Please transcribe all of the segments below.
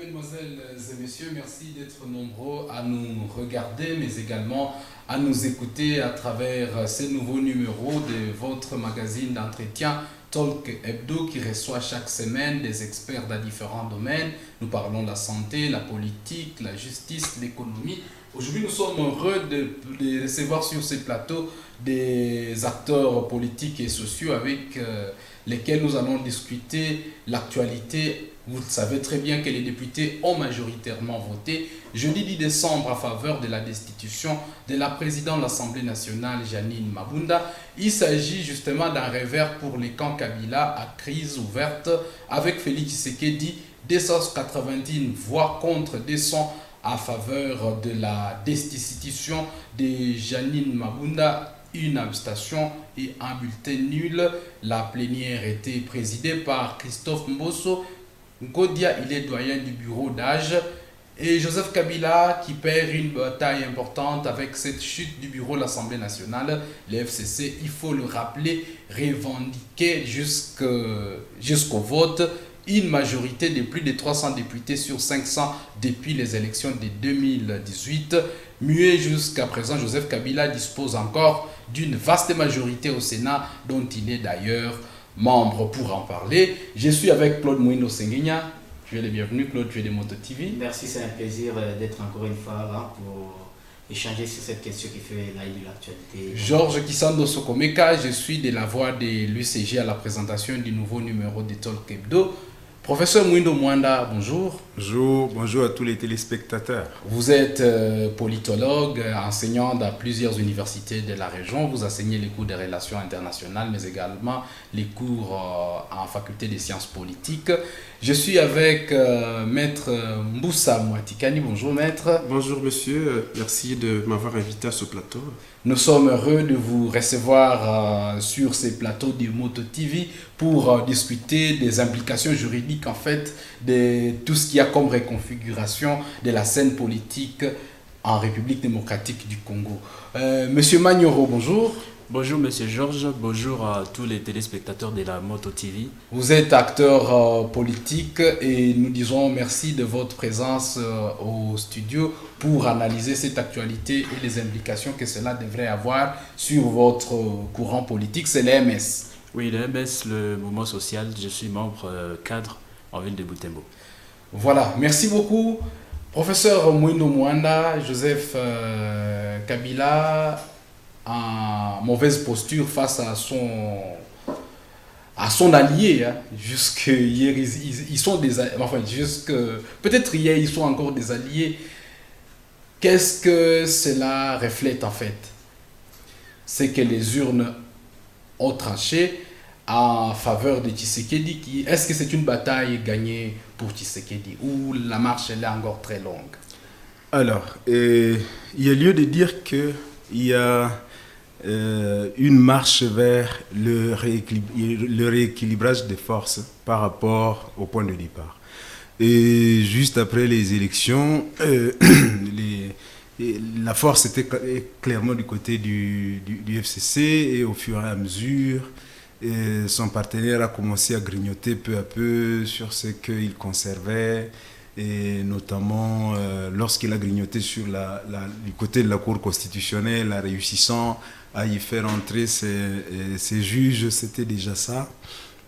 Mesdemoiselles et messieurs, merci d'être nombreux à nous regarder, mais également à nous écouter à travers ces nouveaux numéros de votre magazine d'entretien Talk Hebdo qui reçoit chaque semaine des experts dans différents domaines. Nous parlons de la santé, la politique, la justice, l'économie. Aujourd'hui, nous sommes heureux de recevoir sur ces plateaux des acteurs politiques et sociaux avec lesquels nous allons discuter l'actualité. Vous savez très bien que les députés ont majoritairement voté jeudi 10 décembre en faveur de la destitution de la présidente de l'Assemblée nationale, Jeannine Mabunda. Il s'agit justement d'un revers pour les camps Kabila à crise ouverte avec Félix Tshisekedi, 290 voix contre 200 en faveur de la destitution de Jeannine Mabunda, une abstention et un bulletin nul. La plénière était présidée par Christophe Mbosso Ngodia, il est doyen du bureau d'âge, et Joseph Kabila qui perd une bataille importante avec cette chute du bureau de l'Assemblée nationale. Le FCC, il faut le rappeler, revendiquait jusqu'au vote une majorité de plus de 300 députés sur 500 depuis les élections de 2018. Muet jusqu'à présent, Joseph Kabila dispose encore d'une vaste majorité au Sénat, dont il est d'ailleurs membre. Pour en parler, je suis avec Claude Mouindo Senguigna. Tu es le bienvenu, Claude, tu es de Moto TV. Merci, c'est un plaisir d'être encore une fois là pour échanger sur cette question qui fait la de l'actualité. Georges Kisando Sokomeka, je suis de la voix de l'UCG à la présentation du nouveau numéro de Talk Hebdo. Professeur Mouindo Mwanda, bonjour. Bonjour à tous les téléspectateurs. Vous êtes politologue, enseignant dans plusieurs universités de la région. Vous enseignez les cours de relations internationales, mais également les cours en faculté des sciences politiques. Je suis avec Maître Mboussa Mouatikani. Bonjour Maître. Bonjour monsieur, merci de m'avoir invité à ce plateau. Nous sommes heureux de vous recevoir sur ces plateaux de Moto TV pour discuter des implications juridiques en fait de tout ce qu'il y a comme reconfiguration de la scène politique en République démocratique du Congo. Monsieur Magnoro, bonjour. Bonjour Monsieur Georges, bonjour à tous les téléspectateurs de la Moto TV. Vous êtes acteur politique et nous disons merci de votre présence au studio pour analyser cette actualité et les implications que cela devrait avoir sur votre courant politique, c'est l'EMS. Oui, l'EMS, le mouvement social, je suis membre cadre en ville de Butembo. Voilà, merci beaucoup. Professeur Mouindo Mwanda, Joseph Kabila, en mauvaise posture face à son allié. Hein. Jusque hier, ils sont des enfin, peut-être hier, ils sont encore des alliés. Qu'est-ce que cela reflète en fait? C'est que les urnes ont tranché en faveur de Tshisekedi. Est-ce que c'est une bataille gagnée pour Tshisekedi ou la marche elle est encore très longue? Alors, il y a lieu de dire qu'il y a une marche vers le rééquilibrage des forces par rapport au point de départ. Et juste après les élections, la force était clairement du côté du FCC et au fur et à mesure, son partenaire a commencé à grignoter peu à peu sur ce qu'il conservait, et notamment lorsqu'il a grignoté sur du côté de la Cour constitutionnelle, en réussissant à y faire entrer ses juges, c'était déjà ça.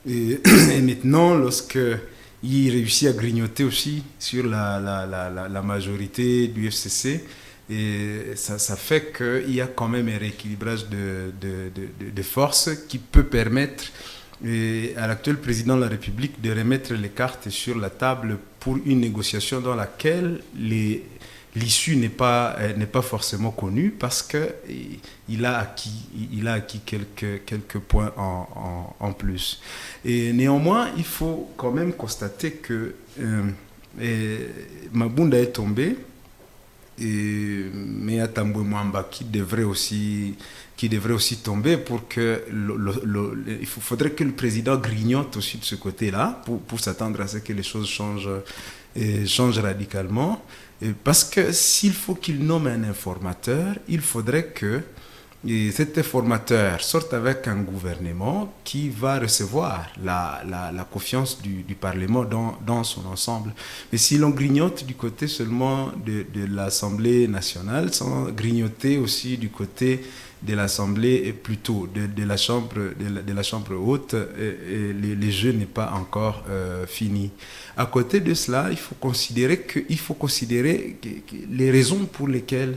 Et maintenant, lorsqu'il réussit à grignoter aussi sur la majorité du FCC, et ça fait qu'il y a quand même un rééquilibrage de forces qui peut permettre à l'actuel président de la République de remettre les cartes sur la table pour une négociation dans laquelle l'issue n'est pas forcément connue parce qu'il a acquis quelques points en plus. Et néanmoins, il faut quand même constater que Mabunda est tombé, mais Atambwe Mwamba qui devrait aussi tomber pour que il faudrait que le président grignote aussi de ce côté-là pour s'attendre à ce que les choses changent radicalement. Parce que s'il faut qu'il nomme un informateur, il faudrait que et cet informateur sorte avec un gouvernement qui va recevoir la confiance du Parlement dans son ensemble. Mais si l'on grignote du côté seulement de l'Assemblée nationale, sans grignoter aussi du côté de l'Assemblée et plutôt de la chambre haute, le jeu n'est pas encore fini. À côté de cela, il faut considérer que les raisons pour lesquelles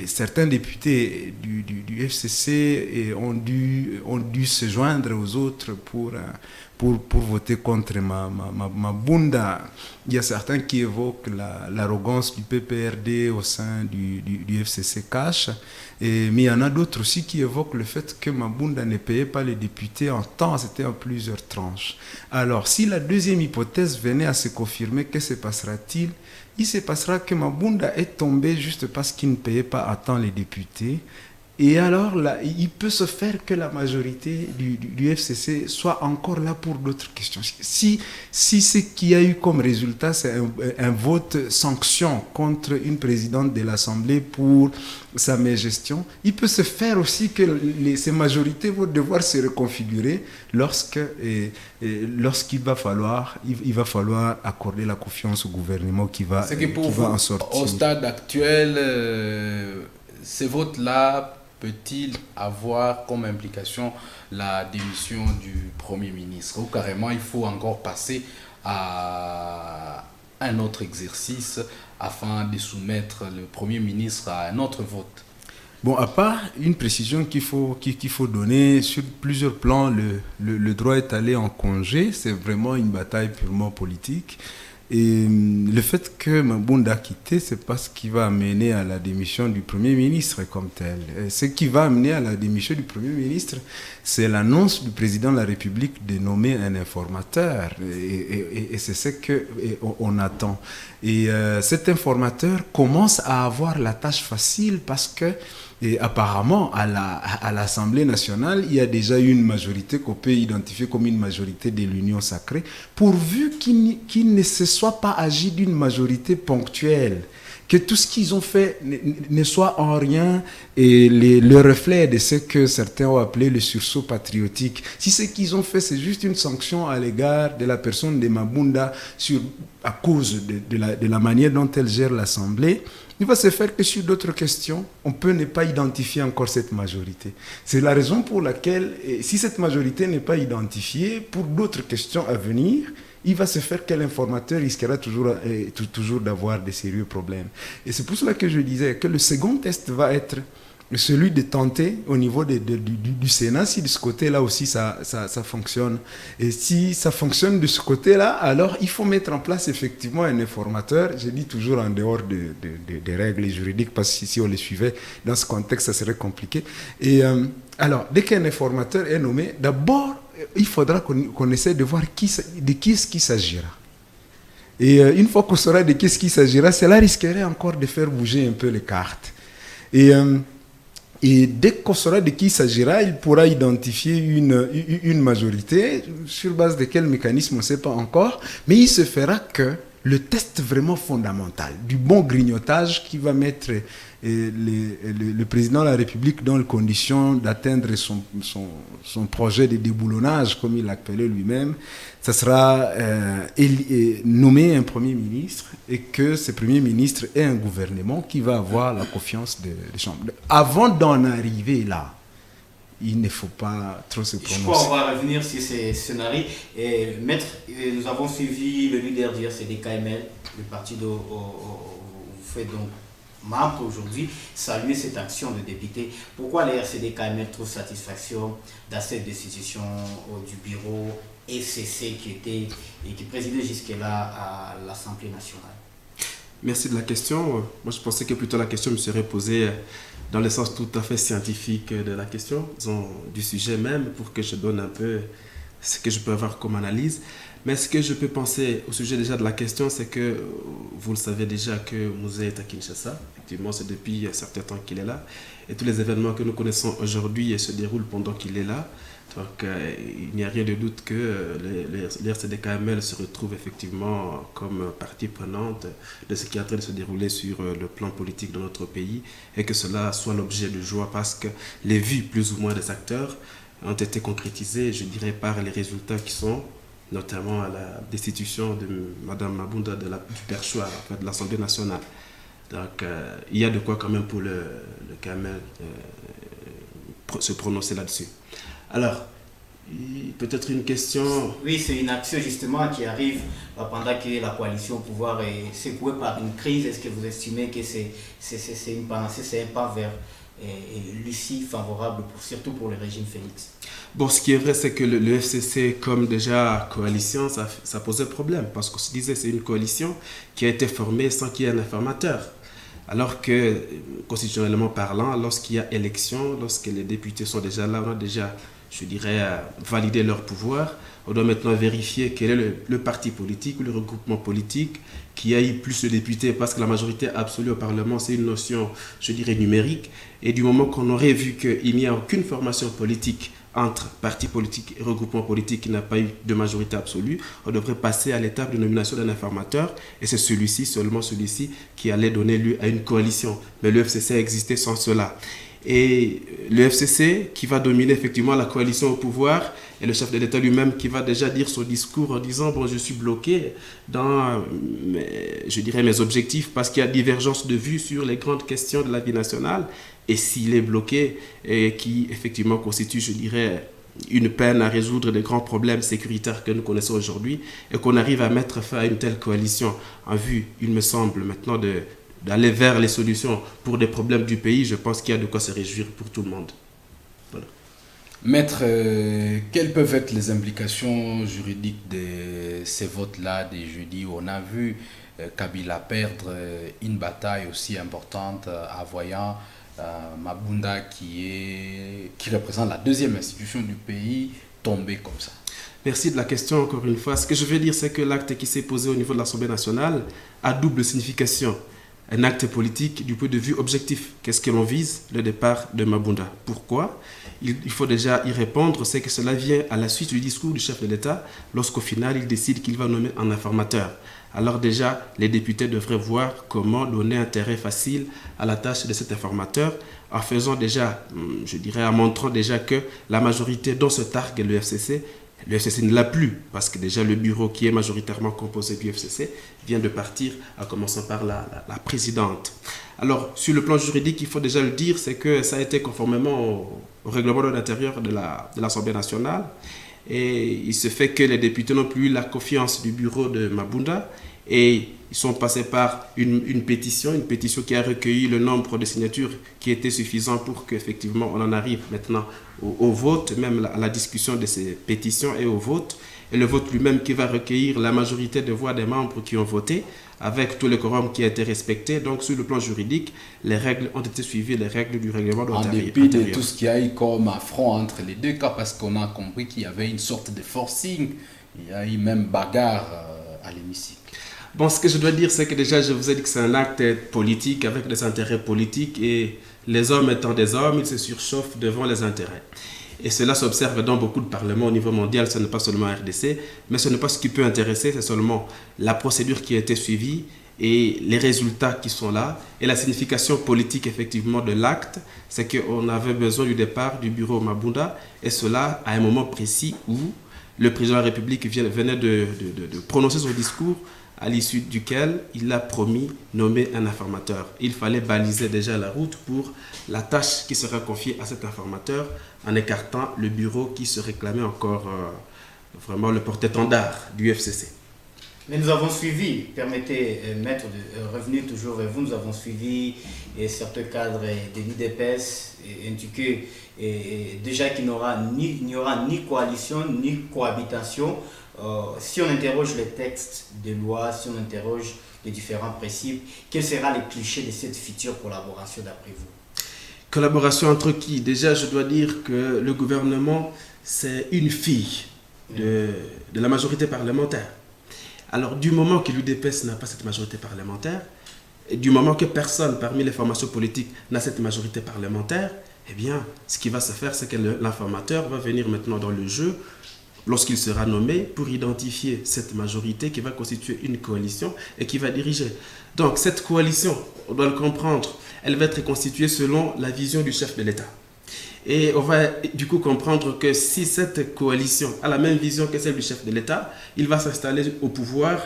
certains députés du FCC ont dû se joindre aux autres pour voter contre Mabunda. Il y a certains qui évoquent l'arrogance du PPRD au sein du FCC Cash, mais il y en a d'autres aussi qui évoquent le fait que Mabunda ne payait pas les députés en temps, c'était en plusieurs tranches. Alors, si la deuxième hypothèse venait à se confirmer, que se passera-t-il? Il se passera que Mabunda est tombé juste parce qu'il ne payait pas à temps les députés. Et alors, là, il peut se faire que la majorité du FCC soit encore là pour d'autres questions. Si ce qu'il y a eu comme résultat, c'est un vote sanction contre une présidente de l'Assemblée pour sa mégestion, il peut se faire aussi que ces majorités vont devoir se reconfigurer lorsqu'il va falloir accorder la confiance au gouvernement qui va en sortir. Au stade actuel, ces votes-là peut-il avoir comme implication la démission du Premier ministre? Ou carrément, il faut encore passer à un autre exercice afin de soumettre le Premier ministre à un autre vote? Bon, à part une précision qu'il faut donner, sur plusieurs plans, le droit est allé en congé, c'est vraiment une bataille purement politique. Et le fait que Mabunda a quitté, c'est pas ce qui va amener à la démission du Premier ministre comme tel. Et ce qui va amener à la démission du Premier ministre, c'est l'annonce du président de la République de nommer un informateur. Et c'est ce qu'on attend. Et cet informateur commence à avoir la tâche facile parce que apparemment, à l'Assemblée nationale, il y a déjà une majorité qu'on peut identifier comme une majorité de l'Union sacrée, pourvu qu'il ne se soit pas agi d'une majorité ponctuelle, que tout ce qu'ils ont fait ne soit en rien le reflet de ce que certains ont appelé le sursaut patriotique. Si ce qu'ils ont fait, c'est juste une sanction à l'égard de la personne de Mabunda à cause de la manière dont elle gère l'Assemblée, il va se faire que sur d'autres questions, on peut ne pas identifier encore cette majorité. C'est la raison pour laquelle, si cette majorité n'est pas identifiée, pour d'autres questions à venir, il va se faire que l'informateur risquera toujours d'avoir des sérieux problèmes. Et c'est pour cela que je disais que le second test va être celui de tenter au niveau du Sénat, si de ce côté-là aussi ça fonctionne. Et si ça fonctionne de ce côté-là, alors il faut mettre en place effectivement un informateur, je dis toujours en dehors des règles juridiques, parce que si on les suivait dans ce contexte, ça serait compliqué. Et alors, dès qu'un informateur est nommé, d'abord, il faudra qu'on essaie de voir de qui est-ce qu'il s'agira. Et une fois qu'on saura de qui est-ce qu'il s'agira, cela risquerait encore de faire bouger un peu les cartes. Et dès qu'on saura de qui il s'agira, il pourra identifier une majorité, sur base de quel mécanisme on ne sait pas encore, mais il se fera que le test vraiment fondamental du bon grignotage qui va mettre le président de la République dans les conditions d'atteindre son projet de déboulonnage, comme il l'appelait lui-même, ça sera nommer un Premier ministre et que ce Premier ministre ait un gouvernement qui va avoir la confiance des chambres. Avant d'en arriver là, il ne faut pas trop se prononcer. Je crois qu'on va revenir sur ces scénarios. Maître, nous avons suivi le leader du RCD-KML, le parti dont vous faites donc membre aujourd'hui, saluer cette action de député. Pourquoi le RCD-KML trouve satisfaction dans cette décision du bureau FCC qui présidait jusque-là à l'Assemblée nationale? Merci de la question. Moi, je pensais que plutôt la question me serait posée dans le sens tout à fait scientifique de la question, disons, du sujet même, pour que je donne un peu ce que je peux avoir comme analyse. Mais ce que je peux penser au sujet déjà de la question, c'est que vous le savez déjà que Mouzé est à Kinshasa. Effectivement, c'est depuis un certain temps qu'il est là. Et tous les événements que nous connaissons aujourd'hui se déroulent pendant qu'il est là. Donc, il n'y a rien de doute que l'RCD-KML se retrouve effectivement comme partie prenante de ce qui est en train de se dérouler sur le plan politique de notre pays et que cela soit l'objet de joie parce que les vues plus ou moins des acteurs ont été concrétisées, je dirais, par les résultats qui sont notamment à la destitution de Mme Mabunda du perchoir en fait, de l'Assemblée nationale. Donc, il y a de quoi quand même pour le KML se prononcer là-dessus. Alors, peut-être une question... Oui, c'est une action justement qui arrive pendant que la coalition au pouvoir est secouée par une crise. Est-ce que vous estimez que c'est une panacée, c'est un pas vers l'issue favorable, surtout pour le régime Félix? Bon, ce qui est vrai, c'est que le FCC, comme déjà coalition, ça posait problème. Parce qu'on se disait c'est une coalition qui a été formée sans qu'il y ait un informateur. Alors que, constitutionnellement parlant, lorsqu'il y a élection, lorsque les députés sont déjà là, on a déjà, je dirais, validé leur pouvoir. On doit maintenant vérifier quel est le parti politique ou le regroupement politique qui a eu plus de députés, parce que la majorité absolue au Parlement, c'est une notion, je dirais, numérique. Et du moment qu'on aurait vu qu'il n'y a aucune formation politique entre partis politiques et regroupements politiques qui n'a pas eu de majorité absolue, on devrait passer à l'étape de nomination d'un informateur et c'est celui-ci, seulement celui-ci, qui allait donner lieu à une coalition. Mais le FCC a existé sans cela. Et le FCC qui va dominer effectivement la coalition au pouvoir et le chef de l'État lui-même qui va déjà dire son discours en disant bon, je suis bloqué dans je dirais mes objectifs parce qu'il y a divergence de vues sur les grandes questions de la vie nationale et s'il est bloqué et qui effectivement constitue, je dirais, une peine à résoudre les grands problèmes sécuritaires que nous connaissons aujourd'hui et qu'on arrive à mettre fin à une telle coalition en vue, il me semble maintenant d'aller vers les solutions pour des problèmes du pays, je pense qu'il y a de quoi se réjouir pour tout le monde. Voilà. Maître, quelles peuvent être les implications juridiques de ces votes-là des jeudis où on a vu Kabila perdre une bataille aussi importante en voyant Mabunda qui représente la deuxième institution du pays tomber comme ça? Merci de la question encore une fois. Ce que je veux dire, c'est que l'acte qui s'est posé au niveau de l'Assemblée nationale a double signification. Un acte politique du point de vue objectif. Qu'est-ce que l'on vise? Le départ de Mabunda. Pourquoi? Il faut déjà y répondre, c'est que cela vient à la suite du discours du chef de l'État lorsqu'au final il décide qu'il va nommer un informateur. Alors déjà, les députés devraient voir comment donner un terrain facile à la tâche de cet informateur en faisant déjà, je dirais, en montrant déjà que la majorité dont se targue le FCC ne l'a plus, parce que déjà le bureau qui est majoritairement composé du FCC vient de partir, en commençant par la présidente. Alors, sur le plan juridique, il faut déjà le dire, c'est que ça a été conformément au règlement de l'intérieur de l'Assemblée nationale. Et il se fait que les députés n'ont plus eu la confiance du bureau de Mabunda et ils sont passés par une pétition qui a recueilli le nombre de signatures qui était suffisant pour qu'effectivement on en arrive maintenant au vote, même à la discussion de ces pétitions et au vote. Et le vote lui-même qui va recueillir la majorité des voix des membres qui ont voté avec tout le quorum qui a été respecté. Donc sur le plan juridique, les règles ont été suivies, les règles du règlement de l'intérieur. En dépit de tout ce qu'il y a eu comme affront entre les deux cas, parce qu'on a compris qu'il y avait une sorte de forcing, il y a eu même bagarre à l'hémicycle. Bon, ce que je dois dire, c'est que déjà, je vous ai dit que c'est un acte politique avec des intérêts politiques et les hommes étant des hommes, ils se surchauffent devant les intérêts. Et cela s'observe dans beaucoup de parlements au niveau mondial, ce n'est pas seulement RDC, mais ce n'est pas ce qui peut intéresser, c'est seulement la procédure qui a été suivie et les résultats qui sont là. Et la signification politique effectivement de l'acte, c'est qu'on avait besoin du départ du bureau Mabunda, et cela à un moment précis où le président de la République venait de prononcer son discours, à l'issue duquel il a promis nommer un informateur. Il fallait baliser déjà la route pour la tâche qui sera confiée à cet informateur en écartant le bureau qui se réclamait encore vraiment le porte-étendard du FCC. Mais nous avons suivi, permettez, maître, de revenir toujours vers vous, nous avons suivi certains cadres de l'IDPS indiqué déjà qu'il n'y aura ni coalition ni cohabitation. Si on interroge les textes de loi, si on interroge les différents principes, quels seront les clichés de cette future collaboration d'après vous? Collaboration entre qui? Déjà, je dois dire que le gouvernement, c'est une fille de la majorité parlementaire. Alors, du moment que l'UDPS n'a pas cette majorité parlementaire, et du moment que personne parmi les formations politiques n'a cette majorité parlementaire, eh bien, ce qui va se faire, c'est que l'informateur va venir maintenant dans le jeu lorsqu'il sera nommé pour identifier cette majorité qui va constituer une coalition et qui va diriger. Donc, cette coalition, on doit le comprendre, elle va être constituée selon la vision du chef de l'État. Et on va du coup comprendre que si cette coalition a la même vision que celle du chef de l'État, il va s'installer au pouvoir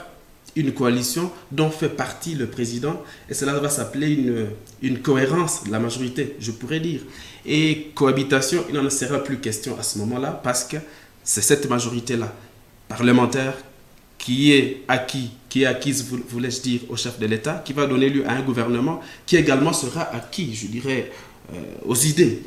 une coalition dont fait partie le président, et cela va s'appeler une cohérence de la majorité, je pourrais dire. Et cohabitation, il n'en sera plus question à ce moment-là, parce que c'est cette majorité-là, parlementaire, qui est acquise, voulais-je dire, au chef de l'État, qui va donner lieu à un gouvernement qui également sera acquis, je dirais, aux idées,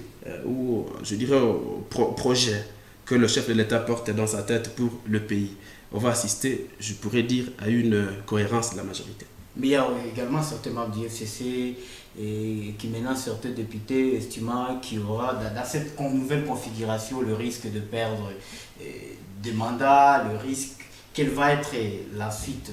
ou je dirais aux projets que le chef de l'État porte dans sa tête pour le pays. On va assister, je pourrais dire, à une cohérence de la majorité. Mais il y a également certains membres du FCC qui maintenant certains députés estimant qu'il y aura dans cette nouvelle configuration le risque de perdre des mandats, le risque, quelle va être la suite?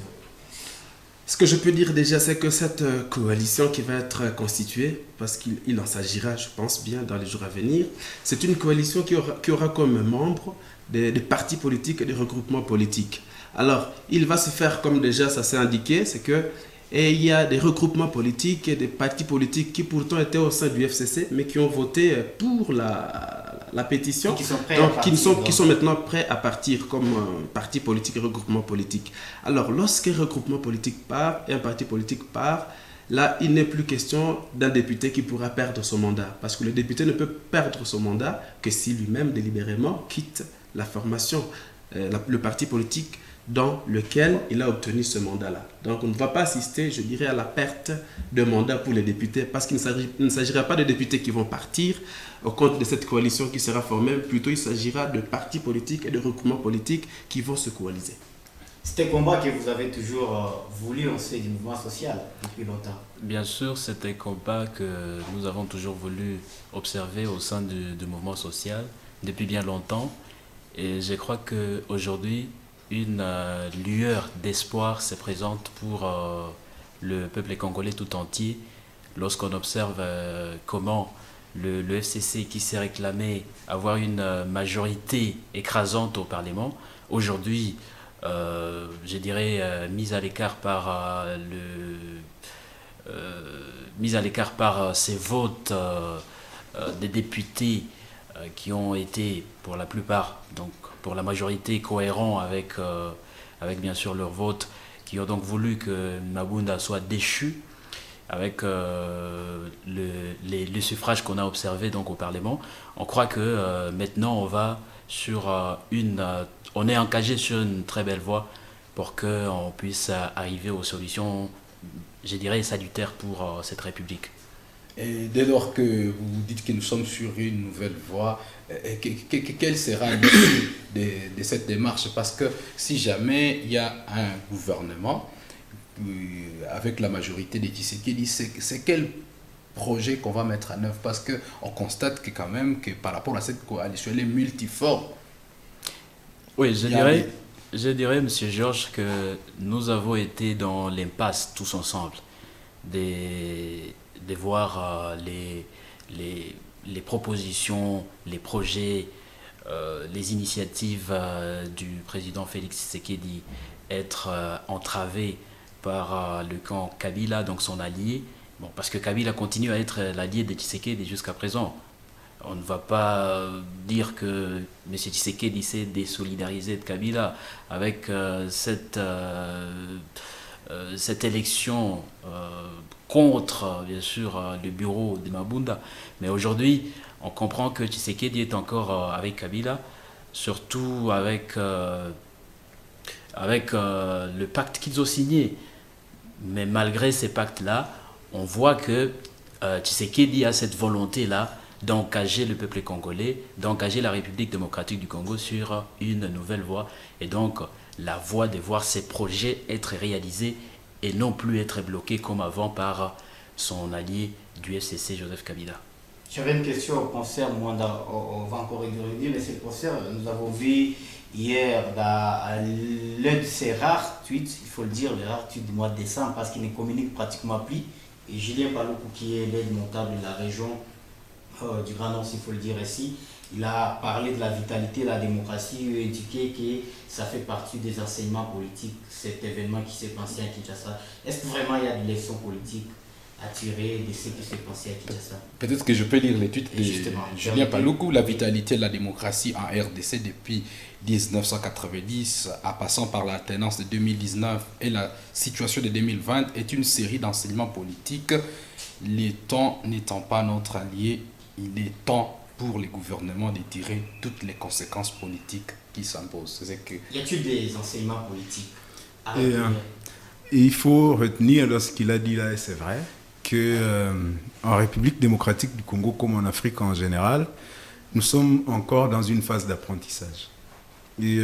Ce que je peux dire déjà, c'est que cette coalition qui va être constituée, parce qu'il en s'agira, je pense bien, dans les jours à venir, c'est une coalition qui aura comme membres des partis politiques et des regroupements politiques. Alors, il va se faire comme déjà ça s'est indiqué, c'est que il y a des regroupements politiques et des partis politiques qui pourtant étaient au sein du FCC, mais qui ont voté pour la pétition, qui sont maintenant prêts à partir comme parti politique et regroupement politique. Alors, lorsqu'un regroupement politique part et un parti politique part, là, il n'est plus question d'un député qui pourra perdre son mandat, parce que le député ne peut perdre son mandat que si lui-même délibérément quitte la formation, le parti politique dans lequel il a obtenu ce mandat-là. Donc on ne va pas assister, je dirais, à la perte de mandat pour les députés, parce qu'il ne s'agira pas de députés qui vont partir au compte de cette coalition qui sera formée, plutôt il s'agira de partis politiques et de regroupements politiques qui vont se coaliser. C'est un combat que vous avez toujours voulu au sein du mouvement social depuis longtemps. Bien sûr, c'est un combat que nous avons toujours voulu observer au sein du mouvement social depuis bien longtemps. Et je crois qu'aujourd'hui, une lueur d'espoir se présente pour le peuple congolais tout entier lorsqu'on observe comment le FCC qui s'est réclamé avoir une majorité écrasante au Parlement, aujourd'hui, je dirais, mise à l'écart par ces votes des députés qui ont été pour la plupart, donc pour la majorité, cohérents avec bien sûr leur vote, qui ont donc voulu que Mabunda soit déchu avec les suffrages qu'on a observés donc au Parlement. On croit que maintenant on va sur on est engagé sur une très belle voie pour qu'on puisse arriver aux solutions, je dirais, salutaires pour cette République. Et dès lors que vous dites que nous sommes sur une nouvelle voie, quelle sera l'issue de cette démarche? Parce que si jamais il y a un gouvernement avec la majorité des Tshisekedi, c'est quel projet qu'on va mettre en œuvre? Parce qu'on constate que quand même que par rapport à cette coalition, elle est multiforme. Oui, je dirais, M. Georges, que nous avons été dans l'impasse tous ensemble de voir les propositions, les projets, les initiatives du président Félix Tshisekedi être entravées par le camp Kabila, donc son allié. Bon, parce que Kabila continue à être l'allié de Tshisekedi jusqu'à présent. On ne va pas dire que M. Tshisekedi s'est désolidarisé de Kabila avec cette élection contre, bien sûr, le bureau de Mabunda. Mais aujourd'hui, on comprend que Tshisekedi est encore avec Kabila, surtout avec le pacte qu'ils ont signé. Mais malgré ces pactes-là, on voit que Tshisekedi a cette volonté-là d'engager le peuple congolais, d'engager la République démocratique du Congo sur une nouvelle voie. Et donc, la voie de voir ces projets être réalisés et non plus être bloqués comme avant par son allié du FCC, Joseph Kabila. J'avais une question au concert, on va encore dire, mais c'est le concert, nous avons vu hier dans l'un de ces rares tweets, il faut le dire, les rares tweets du mois de décembre, parce qu'il ne communique pratiquement plus, et Julien Paluku, qui est l'aide montable de la région, du Grand Nord, s'il faut le dire ainsi. Il a parlé de la vitalité de la démocratie, il a indiqué que ça fait partie des enseignements politiques, cet événement qui s'est passé à Kinshasa. Est-ce que vraiment il y a des leçons politiques à tirer de ce qui s'est passé à Kinshasa? Peut-être que je peux lire l'étude de Justement, Julien Paluku, la vitalité de la démocratie en RDC depuis 1990, en passant par l'alternance de 2019 et la situation de 2020, est une série d'enseignements politiques. Les temps n'étant pas notre allié, il est temps pour les gouvernements de tirer toutes les conséquences politiques qui s'imposent. Y a-t-il des enseignements politiques à Et il faut retenir dans ce qu'il a dit là, et c'est vrai, qu'en République démocratique du Congo, comme en Afrique en général, nous sommes encore dans une phase d'apprentissage. Et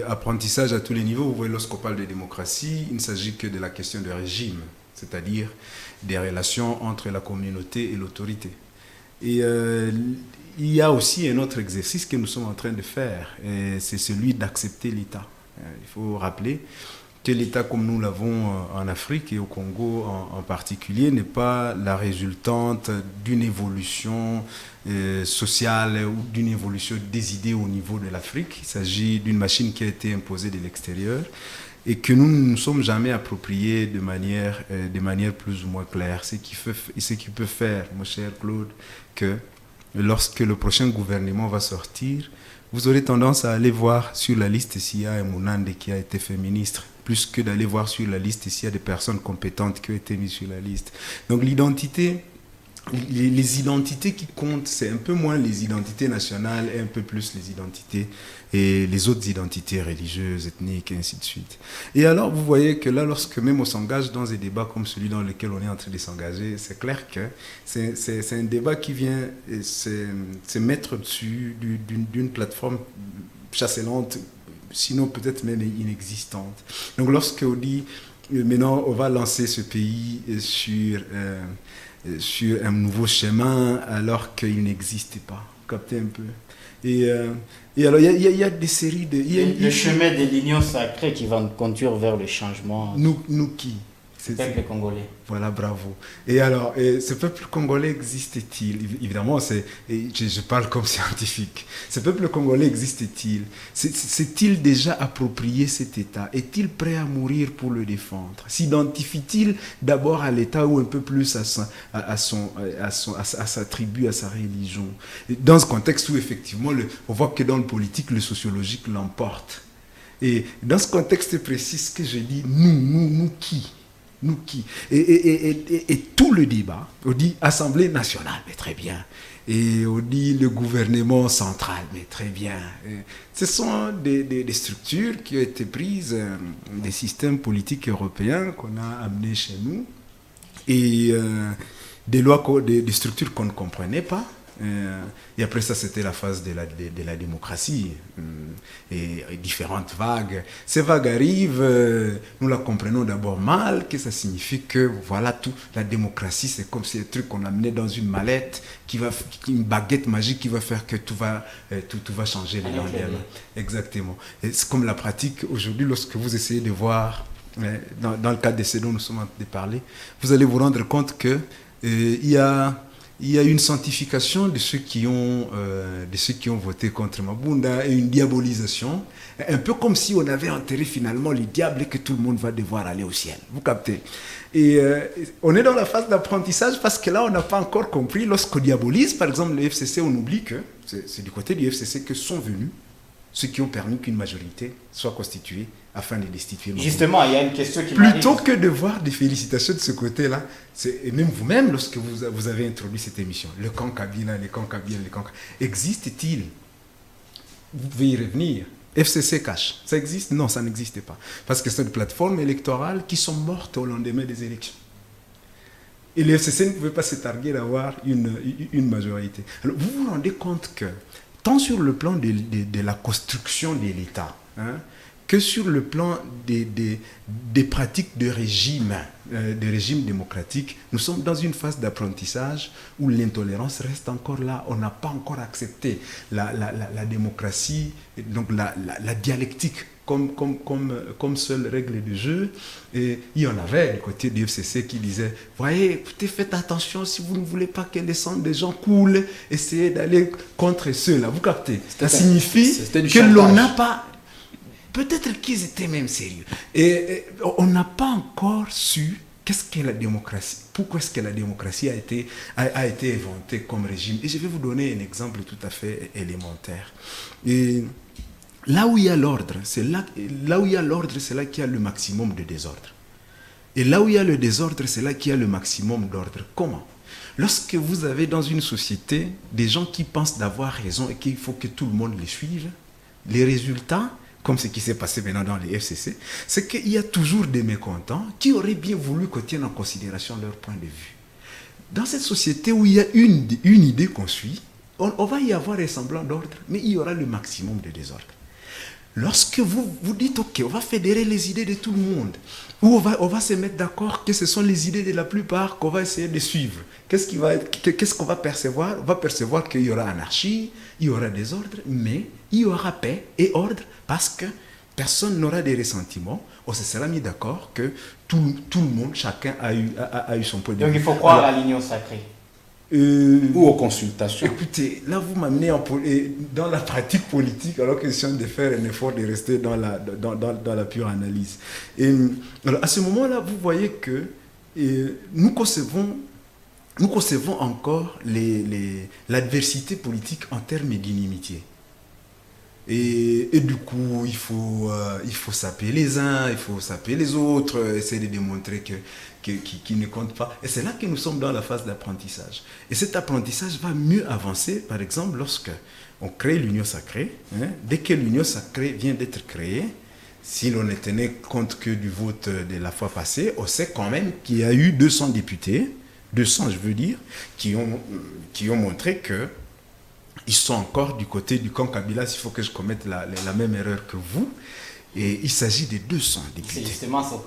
apprentissage à tous les niveaux. Vous voyez, lorsqu'on parle de démocratie, il ne s'agit que de la question de régime, c'est-à-dire des relations entre la communauté et l'autorité. Et il y a aussi un autre exercice que nous sommes en train de faire, et c'est celui d'accepter l'État. Il faut rappeler que l'État, comme nous l'avons en Afrique et au Congo en particulier, n'est pas la résultante d'une évolution sociale ou d'une évolution des idées au niveau de l'Afrique. Il s'agit d'une machine qui a été imposée de l'extérieur et que nous ne nous sommes jamais appropriés de manière plus ou moins claire. Ce qui peut faire, mon cher Claude, que lorsque le prochain gouvernement va sortir, vous aurez tendance à aller voir sur la liste s'il y a un Mounande qui a été fait ministre, plus que d'aller voir sur la liste s'il y a des personnes compétentes qui ont été mises sur la liste. Donc l'identité, les identités qui comptent, c'est un peu moins les identités nationales et un peu plus les identités et les autres identités religieuses, ethniques et ainsi de suite. Et alors vous voyez que là, lorsque même on s'engage dans des débats comme celui dans lequel on est en train de s'engager, c'est clair que c'est un débat qui vient se mettre dessus d'une plateforme chancelante, sinon peut-être même inexistante. Donc lorsque on dit maintenant on va lancer ce pays sur un nouveau chemin alors qu'il n'existait pas, vous captez un peu. Et alors il y a des séries de... Le chemin de l'union sacrée qui va nous conduire vers le changement. Nous qui? Le peuple congolais. Voilà, bravo. Et alors, ce peuple congolais existe-t-il? Évidemment, je parle comme scientifique. Ce peuple congolais existe-t-il? S'est-il déjà approprié cet État? Est-il prêt à mourir pour le défendre? S'identifie-t-il d'abord à l'État ou un peu plus à sa tribu, à sa religion? Dans ce contexte où, effectivement, on voit que dans le politique, le sociologique l'emporte. Et dans ce contexte précis, ce que je dis, nous qui? Nous qui? Et tout le débat, on dit Assemblée nationale, mais très bien. Et on dit le gouvernement central, mais très bien. Ce sont des structures qui ont été prises des systèmes politiques européens qu'on a amenés chez nous. Et des lois, des structures qu'on ne comprenait pas. Et après ça, c'était la phase de la démocratie et différentes vagues. Ces vagues arrivent, nous la comprenons d'abord mal, que ça signifie que voilà tout. La démocratie, c'est comme si un truc qu'on amenait dans une mallette, une baguette magique qui va faire que tout va changer le lendemain. Exactement. Et c'est comme la pratique aujourd'hui, lorsque vous essayez de voir, dans le cadre de ce dont nous sommes en train de parler, vous allez vous rendre compte que il y a une sanctification de ceux qui ont voté contre Mabunda et une diabolisation, un peu comme si on avait enterré finalement le diable et que tout le monde va devoir aller au ciel. Vous captez? Et on est dans la phase d'apprentissage parce que là, on n'a pas encore compris. Lorsqu'on diabolise, par exemple, le FCC, on oublie que c'est du côté du FCC que sont venus ceux qui ont permis qu'une majorité soit constituée afin de destituer Mabunda. Justement, il y a une question qui Plutôt que de voir des félicitations de ce côté-là, et même vous-même, lorsque vous avez introduit cette émission, le camp Kabila, les camps Kabila, les camps... Existe-t-il? Vous pouvez y revenir. FCC cache. Ça existe? Non, ça n'existe pas. Parce que c'est des plateformes électorales qui sont mortes au lendemain des élections. Et le FCC ne pouvait pas se targuer d'avoir une majorité. Alors, vous vous rendez compte que, tant sur le plan de la construction de l'État, que sur le plan des pratiques de régime démocratique, nous sommes dans une phase d'apprentissage où l'intolérance reste encore là. On n'a pas encore accepté la démocratie, donc la dialectique comme seule règle de jeu. Et il y en avait du côté du FCC qui disait, voyez, écoutez, faites attention, si vous ne voulez pas que les sangs des gens coulent, essayez d'aller contre ceux-là. Vous captez? Ça signifie que l'on n'a pas... Peut-être qu'ils étaient même sérieux. Et on n'a pas encore su qu'est-ce qu'est la démocratie. Pourquoi est-ce que la démocratie a été inventée comme régime? Et je vais vous donner un exemple tout à fait élémentaire. Et là où il y a l'ordre, c'est là où il y a l'ordre, c'est là qu'il y a le maximum de désordre. Et là où il y a le désordre, c'est là qu'il y a le maximum d'ordre. Comment? Lorsque vous avez dans une société des gens qui pensent d'avoir raison et qu'il faut que tout le monde les suive, les résultats, comme ce qui s'est passé maintenant dans les FCC, c'est qu'il y a toujours des mécontents qui auraient bien voulu qu'on tienne en considération leur point de vue. Dans cette société où il y a une idée qu'on suit, on va y avoir un semblant d'ordre, mais il y aura le maximum de désordre. Lorsque vous dites, ok, on va fédérer les idées de tout le monde, ou on va se mettre d'accord que ce sont les idées de la plupart qu'on va essayer de suivre, qu'est-ce qu'on va percevoir? On va percevoir qu'il y aura anarchie, il y aura désordre, mais il y aura paix et ordre parce que personne n'aura des ressentiments. On se sera mis d'accord que tout le monde, chacun a eu son point de vue. Donc il faut croire à l'union sacrée. Ou aux consultations. Écoutez, là vous m'amenez dans la pratique politique alors que je suis en train de faire un effort de rester dans la pure analyse. Et alors à ce moment-là, vous voyez que nous concevons encore l'adversité politique en termes d'inimitié. Et du coup, il faut saper les uns, il faut saper les autres, essayer de démontrer qu'ils ne comptent pas. Et c'est là que nous sommes dans la phase d'apprentissage. Et cet apprentissage va mieux avancer, par exemple, lorsque on crée l'union sacrée. Dès que l'union sacrée vient d'être créée, si l'on ne tenait compte que du vote de la fois passée, on sait quand même qu'il y a eu 200 députés, 200 je veux dire, qui ont montré que ils sont encore du côté du camp Kabila, s'il faut que je commette la même erreur que vous. Et il s'agit de 200 députés.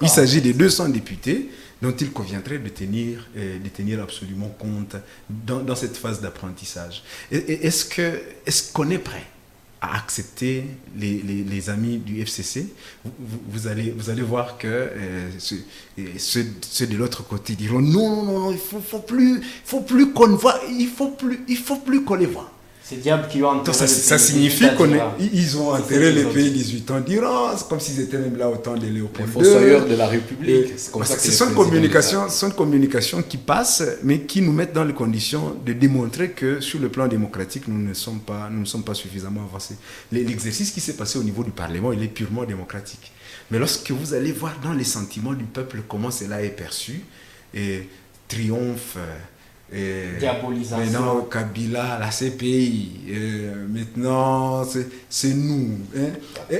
Il s'agit de 200 députés dont il conviendrait de tenir absolument compte dans cette phase d'apprentissage. Est-ce qu'on est prêt à accepter les amis du FCC? Vous allez voir que ceux de l'autre côté diront non, il faut plus qu'on voit, il faut plus qu'on les voit. C'est diable qui ont enterré ça signifie qu'ils ont enterré les pays 18 ans d'Iran, c'est comme s'ils étaient même là au temps de Léopold II. Les fossoyeurs de la République. Ce sont une communication qui passe, mais qui nous mettent dans les conditions de démontrer que sur le plan démocratique, nous ne sommes pas suffisamment avancés. L'exercice qui s'est passé au niveau du Parlement, il est purement démocratique. Mais lorsque vous allez voir dans les sentiments du peuple comment cela est perçu, triomphe... diabolisation. Maintenant, Kabila, la CPI, maintenant, c'est nous.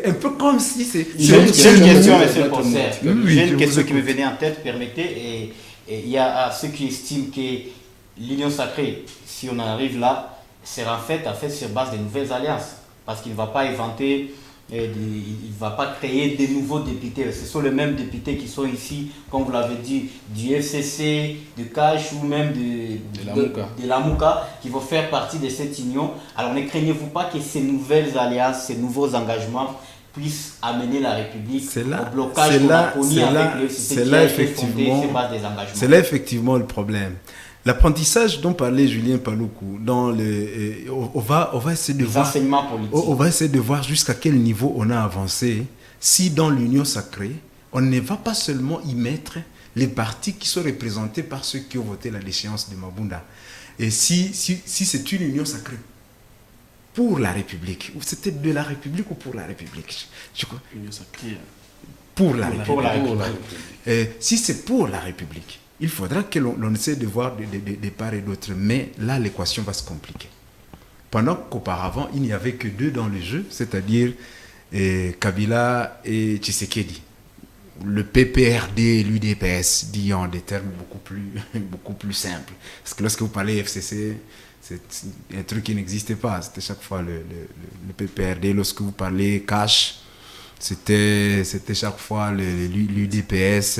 Un peu comme si c'est... J'ai une question, monsieur le professeur. J'ai une question qui me venait en tête, permettez. Et il y a ceux qui estiment que l'union sacrée, si on arrive là, sera faite sur base de nouvelles alliances. Parce qu'il ne va pas inventer... il ne va pas créer des nouveaux députés. Ce sont les mêmes députés qui sont ici, comme vous l'avez dit, du FCC, de CACH ou même de la Mouka, qui vont faire partie de cette union. Alors ne craignez-vous pas que ces nouvelles alliances, ces nouveaux engagements puissent amener la République au blocage qu'on a connu avec le FCC qui a été fondé sur base des engagements? C'est là effectivement le problème. L'apprentissage dont parlait Julien Paluku, on va essayer de voir, on va essayer de voir jusqu'à quel niveau on a avancé si dans l'union sacrée, on ne va pas seulement y mettre les partis qui sont représentés par ceux qui ont voté la déchéance de Mabunda. Et si c'est une union sacrée pour la République, ou c'était de la République ou pour la République, je crois. Union sacrée pour la République. Si c'est pour la République, il faudra que l'on essaie de voir de part et d'autre. Mais là, l'équation va se compliquer. Pendant qu'auparavant, il n'y avait que deux dans le jeu, c'est-à-dire Kabila et Tshisekedi. Le PPRD et l'UDPS, dit en des termes beaucoup plus simples. Parce que lorsque vous parlez FCC, c'est un truc qui n'existait pas. C'était chaque fois le PPRD. Lorsque vous parlez cash, c'était chaque fois l'UDPS,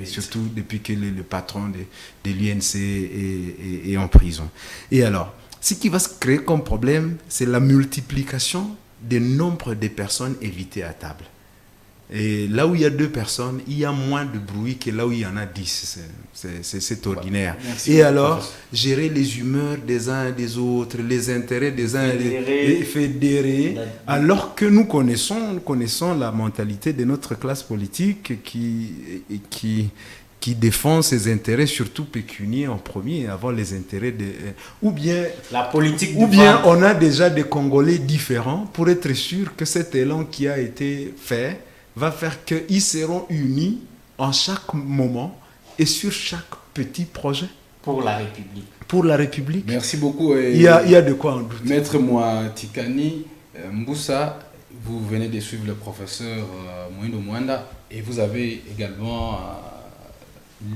surtout depuis que le patron de l'UNC est en prison. Et alors, ce qui va se créer comme problème, c'est la multiplication du nombre de personnes invitées à table. Et là où il y a 2 personnes, il y a moins de bruit que là où il y en a 10. C'est ordinaire. Merci, et alors, professeur. gérer les humeurs des uns et des autres, les intérêts des uns et fédérer, alors que nous connaissons la mentalité de notre classe politique qui défend ses intérêts, surtout pécuniaires en premier, avant les intérêts de... Ou bien, La politique ou du bien ventre. on a déjà des Congolais différents pour être sûr que cet élan qui a été fait va faire qu'ils seront unis en chaque moment et sur chaque petit projet Pour la République. pour la République. Merci beaucoup. Il y a de quoi en douter. Maître Moi Tikani Mboussa, vous venez de suivre le professeur Moïno Mwanda et vous avez également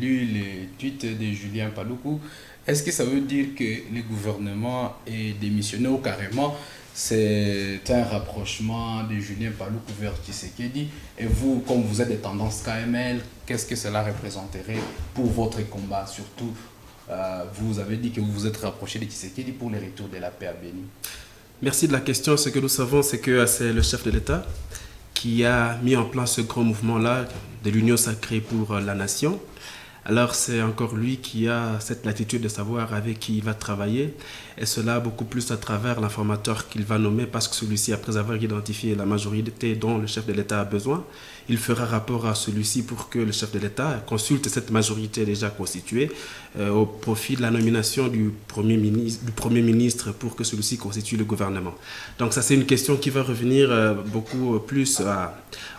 lu les tweets de Julien Paluku. Est-ce que ça veut dire que le gouvernement est démissionné ou carrément c'est un rapprochement de Julien Paluku vers Tshisekedi? Et vous, comme vous êtes des tendances KML, qu'est-ce que cela représenterait pour votre combat? Surtout, vous avez dit que vous vous êtes rapproché de Tshisekedi pour le retour de la paix à Béni. Merci de la question. Ce que nous savons, c'est que c'est le chef de l'État qui a mis en place ce grand mouvement-là de l'Union sacrée pour la nation. Alors c'est encore lui qui a cette latitude de savoir avec qui il va travailler, et cela beaucoup plus à travers l'informateur qu'il va nommer, parce que celui-ci, après avoir identifié la majorité dont le chef de l'État a besoin, il fera rapport à celui-ci pour que le chef de l'État consulte cette majorité déjà constituée au profit de la nomination du Premier ministre pour que celui-ci constitue le gouvernement. Donc ça, c'est une question qui va revenir beaucoup plus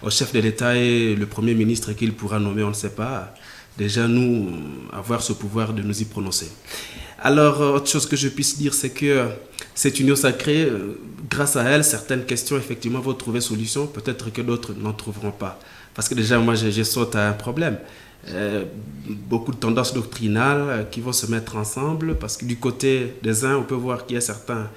au chef de l'État et le Premier ministre qu'il pourra nommer, on ne sait pas. Déjà, nous, avoir ce pouvoir de nous y prononcer. Alors, autre chose que je puisse dire, c'est que cette union sacrée, grâce à elle, certaines questions, effectivement, vont trouver solution. Peut-être que d'autres n'en trouveront pas. Parce que déjà, moi, je saute à un problème. Beaucoup de tendances doctrinales qui vont se mettre ensemble, parce que du côté des uns, on peut voir qu'il y a certains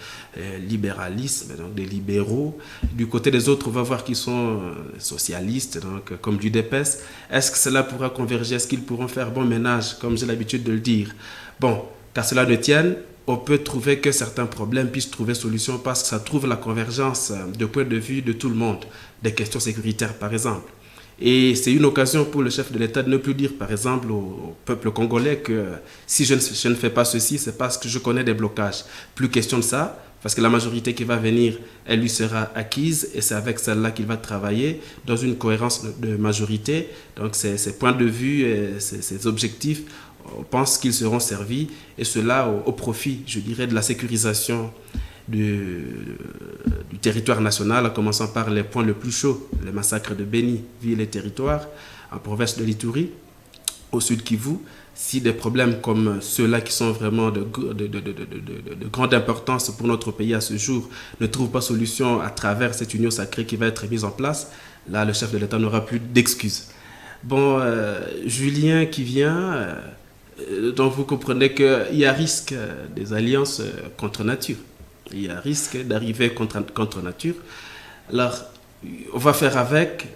libéralismes, donc des libéraux. Du côté des autres, on va voir qu'ils sont socialistes, donc comme du DPS. Est-ce que cela pourra converger? Est-ce qu'ils pourront faire bon ménage, comme j'ai l'habitude de le dire? Bon, qu'à cela ne tienne, on peut trouver que certains problèmes puissent trouver solution, parce que ça trouve la convergence de point de vue de tout le monde, des questions sécuritaires par exemple. Et c'est une occasion pour le chef de l'État de ne plus dire, par exemple, au peuple congolais que si je ne fais pas ceci, c'est parce que je connais des blocages. Plus question de ça, parce que la majorité qui va venir, elle lui sera acquise, et c'est avec celle-là qu'il va travailler dans une cohérence de majorité. Donc ces points de vue, ces objectifs, on pense qu'ils seront servis, et cela au profit, je dirais, de la sécurisation du territoire national, en commençant par les points les plus chauds, les massacres de Béni, ville et territoire, en province de l'Ituri, au sud Kivu. Si des problèmes comme ceux-là qui sont vraiment de grande importance pour notre pays à ce jour ne trouvent pas solution à travers cette union sacrée qui va être mise en place, là le chef de l'État n'aura plus d'excuses. Bon, Julien qui vient, donc vous comprenez qu'il y a risque des alliances contre nature. Il y a risque d'arriver contre nature. Alors, on va faire avec,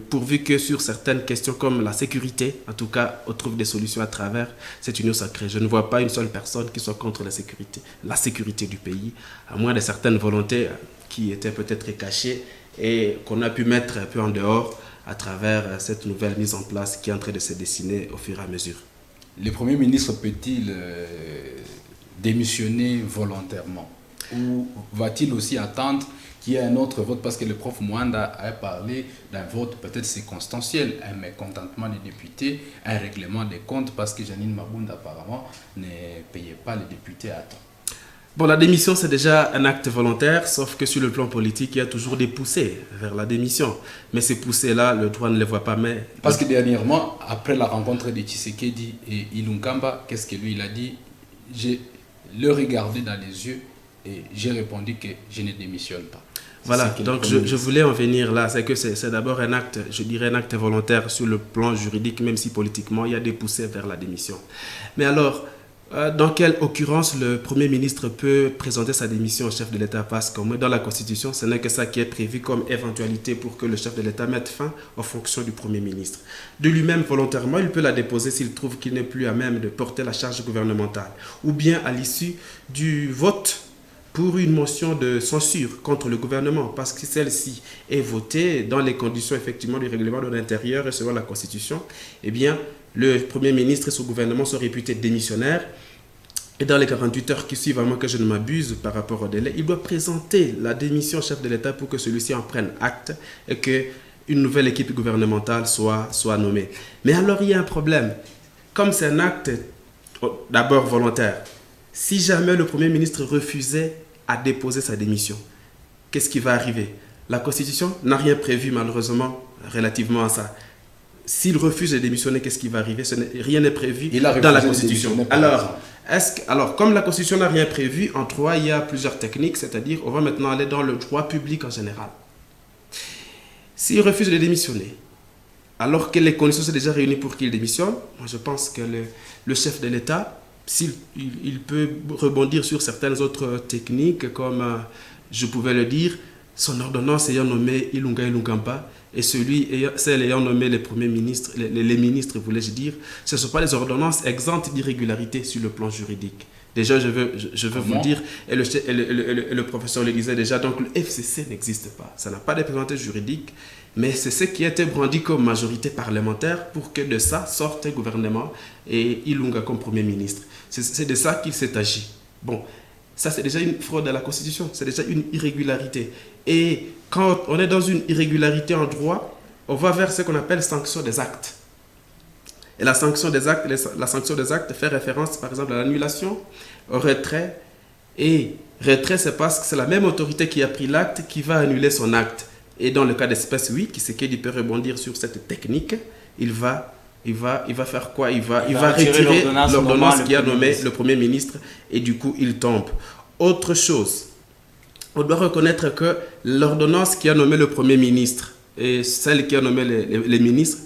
pourvu que sur certaines questions comme la sécurité, en tout cas, on trouve des solutions à travers cette union sacrée. Je ne vois pas une seule personne qui soit contre la sécurité du pays, à moins de certaines volontés qui étaient peut-être cachées et qu'on a pu mettre un peu en dehors à travers cette nouvelle mise en place qui est en train de se dessiner au fur et à mesure. Le Premier ministre peut-il démissionner volontairement? Ou va-t-il aussi attendre qu'il y ait un autre vote? Parce que le prof Mwanda a parlé d'un vote peut-être circonstanciel, un mécontentement des députés, un règlement des comptes, parce que Janine Mabunda apparemment ne payait pas les députés à temps. Bon, la démission, c'est déjà un acte volontaire, sauf que sur le plan politique, il y a toujours des poussées vers la démission. Mais ces poussées-là, le droit ne les voit pas. Mais parce que dernièrement, après la rencontre de Tshisekedi et Ilunkamba, qu'est-ce que lui il a dit? J'ai le regardé dans les yeux et j'ai répondu que je ne démissionne pas. Voilà, donc je voulais en venir là. C'est que c'est d'abord un acte, je dirais un acte volontaire sur le plan juridique, même si politiquement, il y a des poussées vers la démission. Mais alors, dans quelle occurrence le Premier ministre peut présenter sa démission au chef de l'État? Parce qu'au moins dans la Constitution, ce n'est que ça qui est prévu comme éventualité pour que le chef de l'État mette fin aux fonctions du Premier ministre. De lui-même, volontairement, il peut la déposer s'il trouve qu'il n'est plus à même de porter la charge gouvernementale. Ou bien à l'issue du vote pour une motion de censure contre le gouvernement, parce que celle-ci est votée dans les conditions effectivement du règlement de l'intérieur et selon la Constitution, eh bien, le Premier ministre et son gouvernement sont réputés démissionnaires. Et dans les 48 heures qui suivent, à moins que je ne m'abuse par rapport au délai, il doit présenter la démission au chef de l'État pour que celui-ci en prenne acte et qu'une nouvelle équipe gouvernementale soit nommée. Mais alors, il y a un problème. Comme c'est un acte d'abord volontaire, si jamais le Premier ministre refusait à déposer sa démission, qu'est-ce qui va arriver? La Constitution n'a rien prévu malheureusement relativement à ça. S'il refuse de démissionner, qu'est-ce qui va arriver? Rien n'est prévu dans la Constitution. Alors, comme la Constitution n'a rien prévu, en droit, il y a plusieurs techniques, c'est-à-dire on va maintenant aller dans le droit public en général. S'il refuse de démissionner, alors que les conditions sont déjà réunies pour qu'il démissionne, moi je pense que le chef de l'État, il peut rebondir sur certaines autres techniques, comme je pouvais le dire, son ordonnance ayant nommé Ilunga Ilungamba et celle ayant nommé les premiers ministres, les ministres, voulais-je dire, ce ne sont pas des ordonnances exemptes d'irrégularité sur le plan juridique. Déjà, je veux vous dire, et le professeur le disait déjà, donc le FCC n'existe pas. Ça n'a pas de représentation juridique, mais c'est ce qui a été brandi comme majorité parlementaire pour que de ça sorte un gouvernement et Ilunga comme Premier ministre. C'est de ça qu'il s'est agi. Bon, ça c'est déjà une fraude à la Constitution, c'est déjà une irrégularité. Et quand on est dans une irrégularité en droit, on va vers ce qu'on appelle sanction des actes. Et la sanction des actes fait référence par exemple à l'annulation, au retrait. Et retrait, c'est parce que c'est la même autorité qui a pris l'acte qui va annuler son acte. Et dans le cas d'espèce, oui, qui c'est qu'il peut rebondir sur cette technique, il va faire quoi? Il va retirer l'ordonnance qui a nommé le Premier ministre et du coup, il tombe. Autre chose, on doit reconnaître que l'ordonnance qui a nommé le Premier ministre et celle qui a nommé les ministres,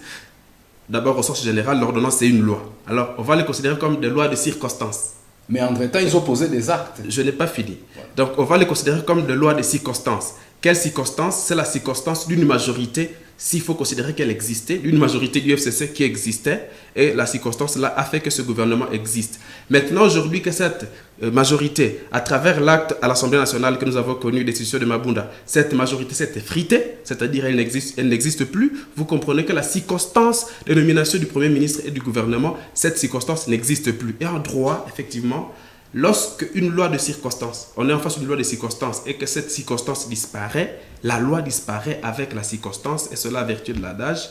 d'abord, au sens général, l'ordonnance, c'est une loi. Alors, on va les considérer comme des lois de circonstance. Mais entre-temps, ils ont posé des actes. Je n'ai pas fini. Donc, on va les considérer comme des lois de circonstance. Quelle circonstance? C'est la circonstance d'une majorité, s'il faut considérer qu'elle existait, d'une majorité du FCC qui existait, et la circonstance-là a fait que ce gouvernement existe. Maintenant, aujourd'hui, que cette majorité, à travers l'acte à l'Assemblée nationale que nous avons connu, décision de Mabunda, cette majorité s'est effritée, c'est-à-dire elle n'existe plus, vous comprenez que la circonstance de nomination du Premier ministre et du gouvernement, cette circonstance n'existe plus. Et en droit, effectivement, lorsque une loi de circonstance, on est en face d'une loi de circonstance et que cette circonstance disparaît, la loi disparaît avec la circonstance et cela en vertu de l'adage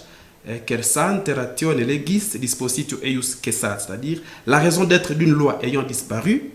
Kersante ratione legis dispositio eius cessat, c'est-à-dire la raison d'être d'une loi ayant disparu,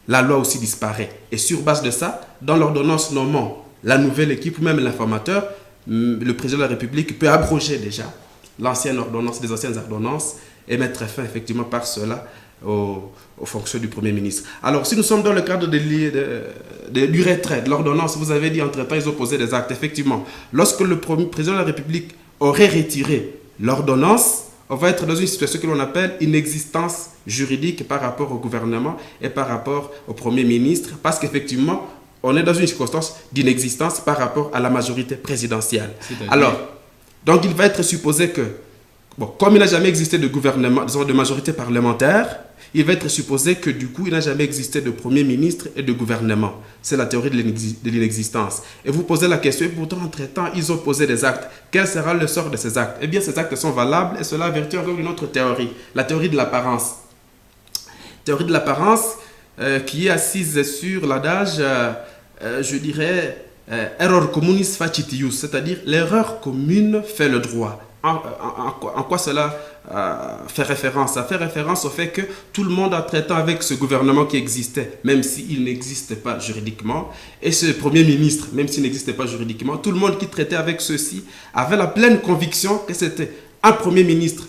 la loi aussi disparaît. Et sur base de ça, dans l'ordonnance nommant la nouvelle équipe ou même l'informateur, le président de la République peut abroger déjà l'ancienne ordonnance, les anciennes ordonnances et mettre fin effectivement par cela aux fonctions du Premier ministre. Alors, si nous sommes dans le cadre du retrait de l'ordonnance, vous avez dit entre-temps, ils ont posé des actes. Effectivement, lorsque le président de la République aurait retiré l'ordonnance, on va être dans une situation que l'on appelle inexistence juridique par rapport au gouvernement et par rapport au Premier ministre, parce qu'effectivement, on est dans une circonstance d'inexistence par rapport à la majorité présidentielle. Alors, donc il va être supposé que, bon, comme il n'a jamais existé de gouvernement, disons de majorité parlementaire, il va être supposé que du coup, il n'a jamais existé de Premier ministre et de gouvernement. C'est la théorie de l'inexistence. Et vous posez la question, et pourtant, entre-temps, ils ont posé des actes. Quel sera le sort de ces actes? Eh bien, ces actes sont valables, et cela a vertu encore une autre théorie, la théorie de l'apparence. Théorie de l'apparence qui est assise sur l'adage, je dirais, error communis facitius, c'est-à-dire l'erreur commune fait le droit. En quoi cela fait référence? Ça fait référence au fait que tout le monde a traité avec ce gouvernement qui existait, même s'il n'existe pas juridiquement, et ce Premier ministre, même s'il n'existait pas juridiquement, tout le monde qui traitait avec ceux-ci avait la pleine conviction que c'était un Premier ministre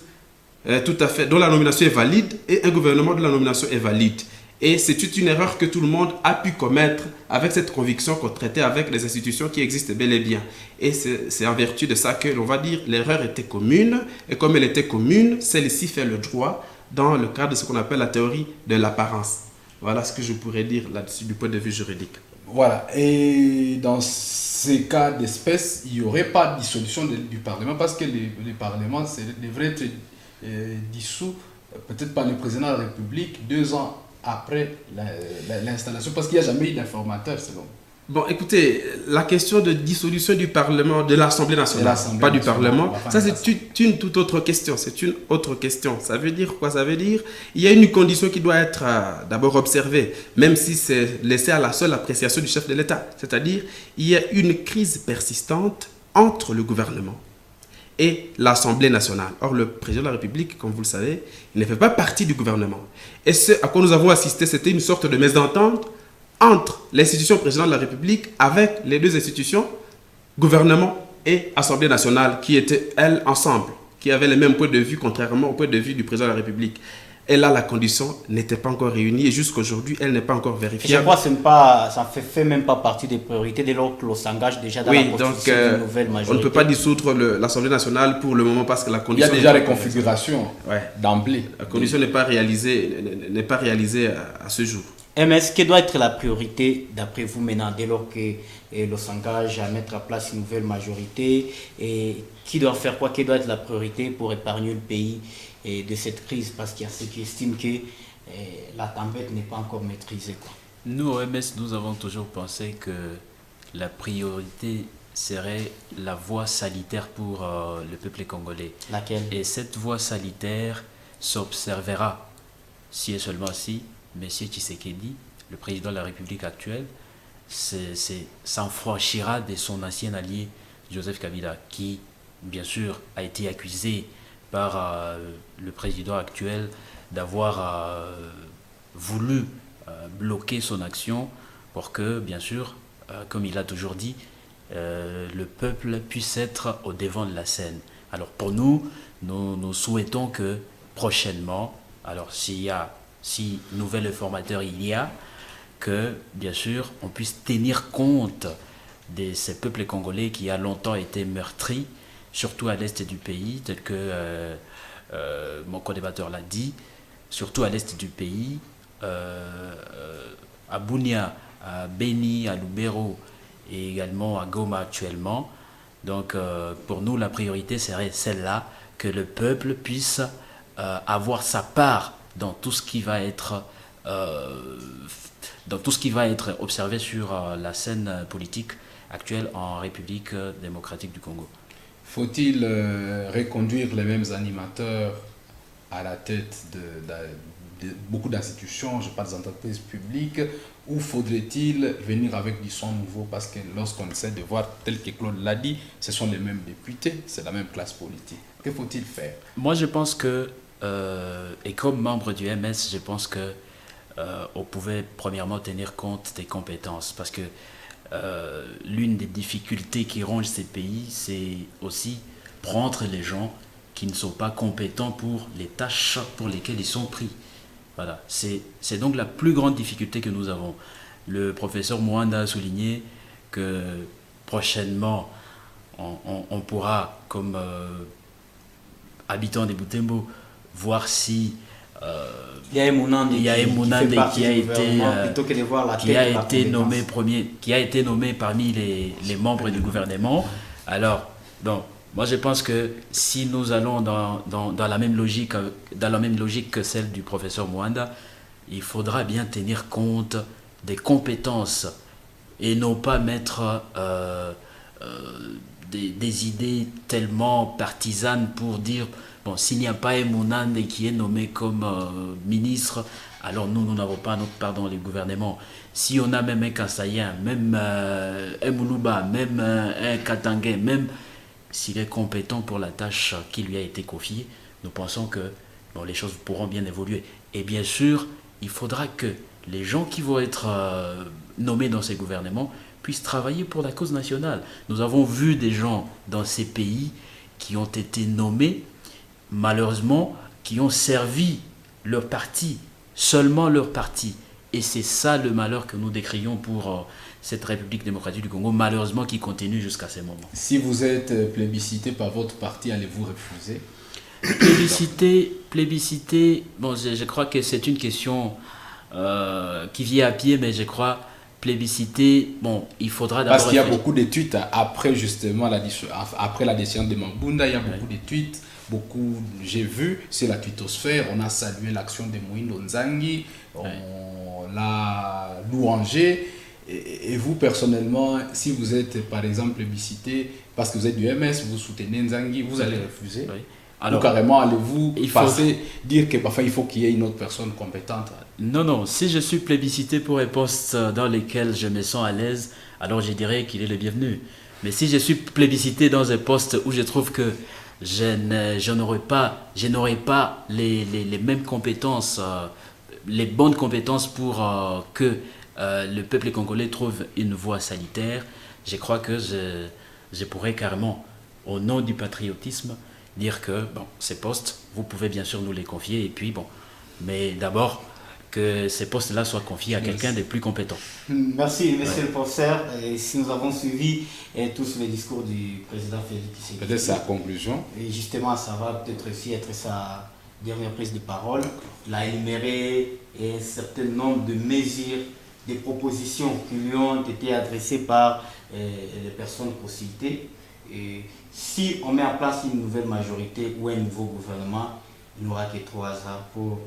tout à fait, dont la nomination est valide, et un gouvernement dont la nomination est valide. Et c'est une erreur que tout le monde a pu commettre avec cette conviction qu'on traitait avec les institutions qui existent bel et bien. Et c'est en vertu de ça que l'on va dire l'erreur était commune. Et comme elle était commune, celle-ci fait le droit dans le cadre de ce qu'on appelle la théorie de l'apparence. Voilà ce que je pourrais dire là-dessus du point de vue juridique. Voilà. Et dans ces cas d'espèce, il n'y aurait pas de dissolution du Parlement parce que le Parlement devrait être dissous, peut-être par le président de la République 2 ans après l'installation? Parce qu'il n'y a jamais eu d'informateur, selon. Bon, écoutez, la question de dissolution du Parlement, de l'Assemblée nationale, pas du Parlement, ça c'est une toute autre question, c'est une autre question. Ça veut dire quoi? Ça veut dire il y a une condition qui doit être d'abord observée, même si c'est laissé à la seule appréciation du chef de l'État. C'est-à-dire, il y a une crise persistante entre le gouvernement et l'Assemblée nationale. Or, le président de la République, comme vous le savez, il ne fait pas partie du gouvernement. Et ce à quoi nous avons assisté, c'était une sorte de mésentente entre l'institution présidente de la République avec les deux institutions, gouvernement et Assemblée nationale, qui étaient, elles, ensemble, qui avaient les mêmes points de vue, contrairement au point de vue du président de la République. Et là, la condition n'était pas encore réunie et jusqu'à aujourd'hui, elle n'est pas encore vérifiée. Je crois que ça ne fait même pas partie des priorités dès lors que l'on s'engage déjà dans la constitution d'une nouvelle majorité. On ne peut pas dissoudre l'Assemblée nationale pour le moment parce que la condition... Il y a déjà les configurations d'emblée. La condition n'est pas réalisée à ce jour. MS, quelle doit être la priorité d'après vous maintenant, dès lors que l'on s'engage à mettre en place une nouvelle majorité? Et qui doit faire quoi? Quelle doit être la priorité pour épargner le pays de cette crise? Parce qu'il y a ceux qui estiment que la tempête n'est pas encore maîtrisée, quoi. Nous, au MS, nous avons toujours pensé que la priorité serait la voie sanitaire pour le peuple congolais. Laquelle? Et cette voie sanitaire s'observera si et seulement si M. Tshisekedi, le président de la République actuelle, s'enfranchira de son ancien allié Joseph Kabila, qui, bien sûr, a été accusé par le président actuel d'avoir voulu bloquer son action pour que, bien sûr, comme il a toujours dit, le peuple puisse être au devant de la scène. Alors pour nous souhaitons que prochainement, alors si nouvel informateur il y a, que bien sûr on puisse tenir compte de ces peuples congolais qui a longtemps été meurtris, surtout à l'est du pays, tel que mon co-débatteur l'a dit, surtout à l'est du pays, à Bunia, à Beni, à Lubero et également à Goma actuellement. Donc pour nous la priorité serait celle-là, que le peuple puisse avoir sa part dans tout ce qui va être observé sur la scène politique actuelle en République démocratique du Congo. Faut-il reconduire les mêmes animateurs à la tête de beaucoup d'institutions, je parle des entreprises publiques, ou faudrait-il venir avec du son nouveau? Parce que lorsqu'on essaie de voir, tel que Claude l'a dit, ce sont les mêmes députés, c'est la même classe politique. Que faut-il faire? Moi, je pense que et comme membre du MS, je pense que on pouvait premièrement tenir compte des compétences, parce que l'une des difficultés qui ronge ces pays, c'est aussi prendre les gens qui ne sont pas compétents pour les tâches pour lesquelles ils sont pris. Voilà, c'est donc la plus grande difficulté que nous avons. Le professeur Mwanda a souligné que prochainement, on pourra, comme habitants des Butembo, voir si il y a Emounande qui a été nommé parmi les membres du gouvernement. Alors, donc, moi je pense que si nous allons dans la même logique que celle du professeur Mwanda, il faudra bien tenir compte des compétences et non pas mettre des idées tellement partisanes pour dire bon, s'il n'y a pas Emounande qui est nommé comme ministre, alors nous n'avons pas notre part dans le gouvernement. Si on a même un Kassaïen, même un Moulouba, même un Katangais, même s'il est compétent pour la tâche qui lui a été confiée, nous pensons que bon, les choses pourront bien évoluer. Et bien sûr, il faudra que les gens qui vont être nommés dans ces gouvernements puissent travailler pour la cause nationale. Nous avons vu des gens dans ces pays qui ont été nommés, malheureusement, qui ont servi leur parti, seulement leur parti. Et c'est ça le malheur que nous décrions pour cette République démocratique du Congo, malheureusement qui continue jusqu'à ces moments. Si vous êtes plébiscité par votre parti, allez-vous refuser? Plébiscité, bon, je crois que c'est une question qui vient à pied, mais je crois plébisciter, bon, il faudra d'abord... Parce qu'il y a beaucoup de tweets après justement après la décision de Mabunda, il y a beaucoup de tweets, j'ai vu sur la twittosphère, on a salué l'action de Moïndo Nzangi, on l'a louangé, et vous personnellement, si vous êtes par exemple plébiscité, parce que vous êtes du MS, vous soutenez Nzangi, vous allez refuser. Oui. Alors, ou carrément, allez-vous dire que parfois il faut qu'il y ait une autre personne compétente? Non, si je suis plébiscité pour un poste dans lesquels je me sens à l'aise, alors je dirais qu'il est le bienvenu. Mais si je suis plébiscité dans un poste où je trouve que je n'aurai pas les mêmes compétences, les bonnes compétences pour que le peuple congolais trouve une voie sanitaire, je crois que je pourrais carrément, au nom du patriotisme, dire que bon, ces postes, vous pouvez bien sûr nous les confier, et puis bon, mais d'abord que ces postes-là soient confiés à quelqu'un de plus compétent. Merci, monsieur le professeur. Et si nous avons suivi tous les discours du président Félix Tshisekedi, peut-être sa conclusion. Et justement, ça va peut-être aussi être sa dernière prise de parole. Il a énuméré un certain nombre de mesures, des propositions qui lui ont été adressées par les personnes consultées. Et si on met en place une nouvelle majorité ou un nouveau gouvernement, il n'aura que 3 ans pour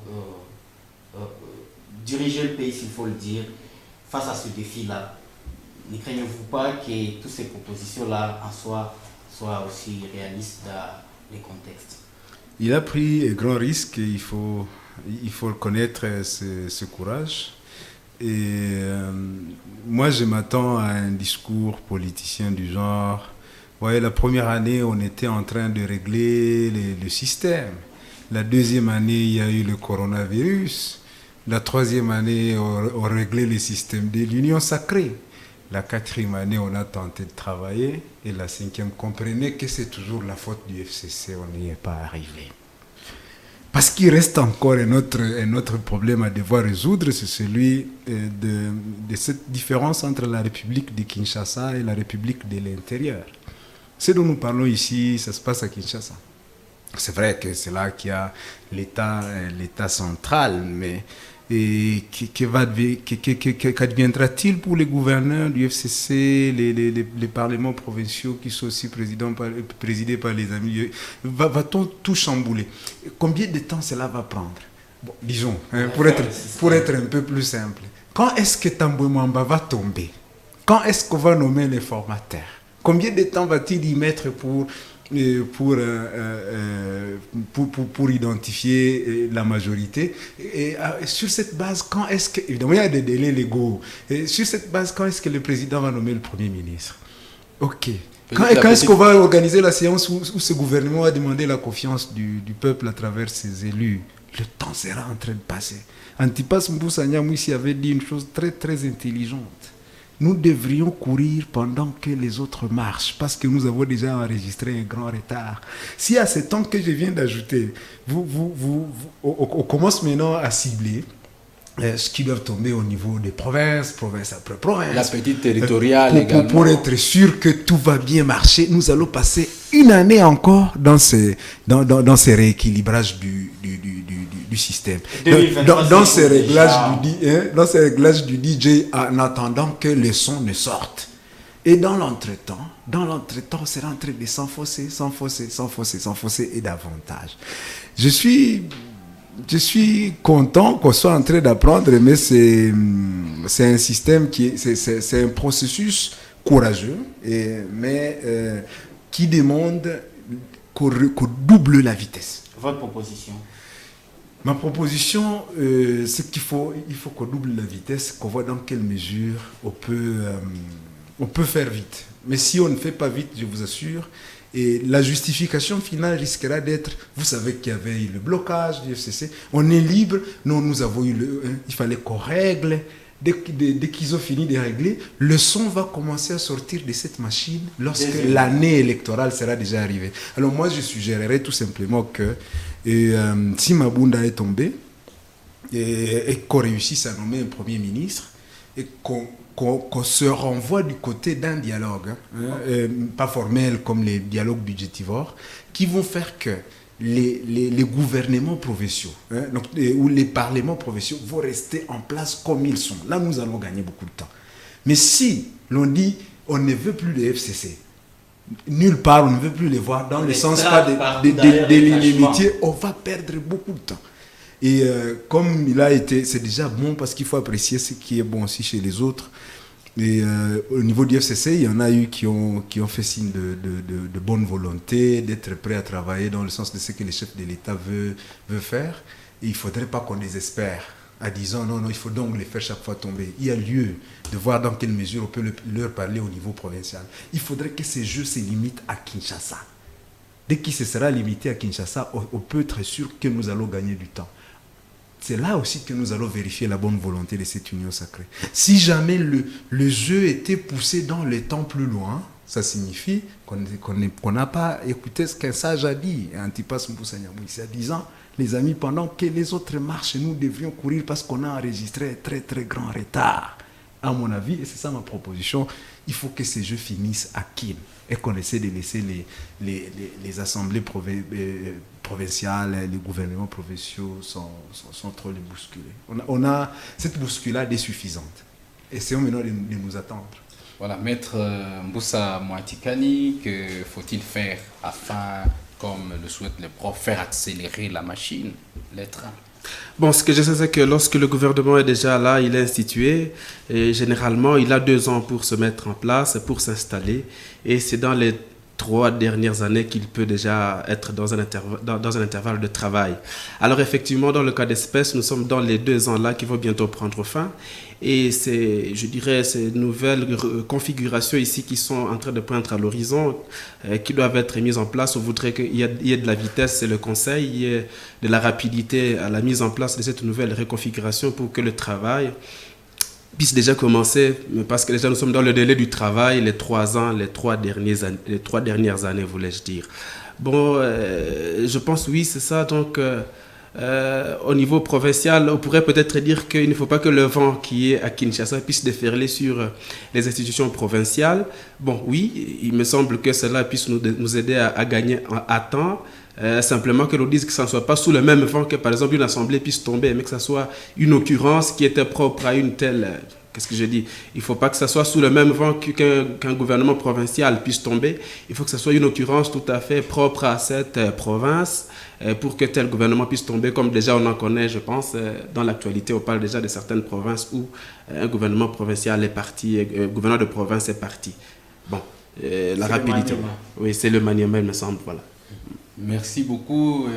diriger le pays, s'il faut le dire, face à ce défi-là. Ne craignez-vous pas que toutes ces propositions-là en soient aussi réalistes dans les contextes? Il a pris un grand risque, il faut reconnaître ce courage. Et moi, je m'attends à un discours politicien du genre... Ouais, la première année, on était en train de régler le système. La deuxième année, il y a eu le coronavirus. La troisième année, on réglait le système de l'union sacrée. La quatrième année, on a tenté de travailler. Et la cinquième, comprenez que c'est toujours la faute du FCC, on n'y est pas arrivé. Parce qu'il reste encore un autre problème à devoir résoudre, c'est celui de cette différence entre la République de Kinshasa et la République de l'intérieur. Ce dont nous parlons ici, ça se passe à Kinshasa. C'est vrai que c'est là qu'il y a l'État central, mais qu'adviendra-t-il pour les gouverneurs du FCC, les parlements provinciaux qui sont aussi présidés par les amis? Va-t-on tout chambouler? Combien de temps cela va prendre? Bon, disons, pour être un peu plus simple, quand est-ce que Tambwe Mwamba va tomber? Quand est-ce qu'on va nommer les formateurs? Combien de temps va-t-il y mettre pour identifier la majorité? Et sur cette base, quand est-ce que... Évidemment, il y a des délais légaux. Et sur cette base, quand est-ce que le président va nommer le Premier ministre? Ok. Quand est-ce qu'on va organiser la séance où ce gouvernement va demander la confiance du peuple à travers ses élus? Le temps sera en train de passer. Antipas Mbusa Nyamwisi avait dit une chose très, très intelligente. Nous devrions courir pendant que les autres marchent, parce que nous avons déjà enregistré un grand retard. Si à ce temps que je viens d'ajouter, on commence maintenant à cibler ce qui doit tomber au niveau des provinces, province après province. La petite territoriale également. Pour être sûr que tout va bien marcher, nous allons passer une année encore dans ces rééquilibrages du système. Dans ces réglages du DJ en attendant que les sons ne sortent. Et dans l'entretemps, on sera en train de s'enfoncer et davantage. Je suis content qu'on soit en train d'apprendre, mais c'est un système c'est un processus courageux, mais qui demande qu'on double la vitesse. Votre proposition? Ma proposition, c'est qu'il faut qu'on double la vitesse, qu'on voit dans quelle mesure on peut faire vite. Mais si on ne fait pas vite, je vous assure, et la justification finale risquera d'être, vous savez qu'il y avait eu le blocage du FCC, on est libre, non, nous avons eu il fallait qu'on règle. Dès qu'ils ont fini de régler, le son va commencer à sortir de cette machine lorsque l'année électorale sera déjà arrivée. Alors moi, je suggérerais tout simplement que si Mabunda est tombé et qu'on réussisse à nommer un Premier ministre et qu'on se renvoie du côté d'un dialogue, pas formel comme les dialogues budgétivores, qui vont faire que les gouvernements provinciaux ou les parlements provinciaux vont rester en place comme ils sont. Là, nous allons gagner beaucoup de temps. Mais si l'on dit on ne veut plus les FCC, nulle part on ne veut plus les voir, dans le sens pas de l'inimitié, on va perdre beaucoup de temps. Et comme il a été, c'est déjà bon parce qu'il faut apprécier ce qui est bon aussi chez les autres. Et au niveau du FCC, il y en a eu qui ont fait signe de bonne volonté, d'être prêts à travailler dans le sens de ce que le chef de l'État veut faire. Et il ne faudrait pas qu'on désespère en disant non, il faut donc les faire chaque fois tomber. Il y a lieu de voir dans quelle mesure on peut leur parler au niveau provincial. Il faudrait que ces jeux se limitent à Kinshasa. Dès qu'il se sera limité à Kinshasa, on peut être sûr que nous allons gagner du temps. C'est là aussi que nous allons vérifier la bonne volonté de cette union sacrée. Si jamais le jeu était poussé dans le temps plus loin, ça signifie qu'on n'a pas écouté ce qu'un sage a dit, Antipas Mbusa Nyamwisi, en disant, les amis, pendant que les autres marchent, nous devrions courir parce qu'on a enregistré un très très grand retard. À mon avis, et c'est ça ma proposition, il faut que ces jeux finissent à Kin et qu'on essaie de laisser les assemblées provinciales, les gouvernements provinciaux sans trop les bousculer. On a cette bousculade est suffisante. Essayons maintenant de nous attendre. Voilà, Maître Mbusa Mwatikani, que faut-il faire afin, comme le souhaitent les profs, faire accélérer la machine, les trains? Bon, ce que je sais, c'est que lorsque le gouvernement est déjà là, il est institué, et généralement, il a 2 ans pour se mettre en place, pour s'installer, et c'est dans les 3 dernières années qu'il peut déjà être dans un intervalle de travail. Alors effectivement, dans le cas d'espèce, nous sommes dans les 2 ans là qui vont bientôt prendre fin. Et c'est, je dirais, ces nouvelles configurations ici qui sont en train de poindre à l'horizon, qui doivent être mises en place. On voudrait qu'il y ait de la vitesse, c'est le conseil, il y ait de la rapidité à la mise en place de cette nouvelle reconfiguration pour que le travail puisse déjà commencer, parce que déjà nous sommes dans le délai du travail, les 3 ans, les 3 dernières années, voulais-je dire. Bon, je pense, oui, c'est ça. Donc, au niveau provincial, on pourrait peut-être dire qu'il ne faut pas que le vent qui est à Kinshasa puisse déferler sur les institutions provinciales. Bon, oui, il me semble que cela puisse nous aider à gagner à temps. Simplement que l'on dise que ça ne soit pas sous le même vent que par exemple une assemblée puisse tomber, mais que ça soit une occurrence qui était propre à une telle... Qu'est-ce que je dis? Il ne faut pas que ça soit sous le même vent qu'un gouvernement provincial puisse tomber. Il faut que ça soit une occurrence tout à fait propre à cette province pour que tel gouvernement puisse tomber, comme déjà on en connaît, je pense. Dans l'actualité, on parle déjà de certaines provinces où un gouvernement provincial est parti, un gouverneur de province est parti. Bon, la rapidité. Oui, c'est le maniement, il me semble, voilà. Merci beaucoup.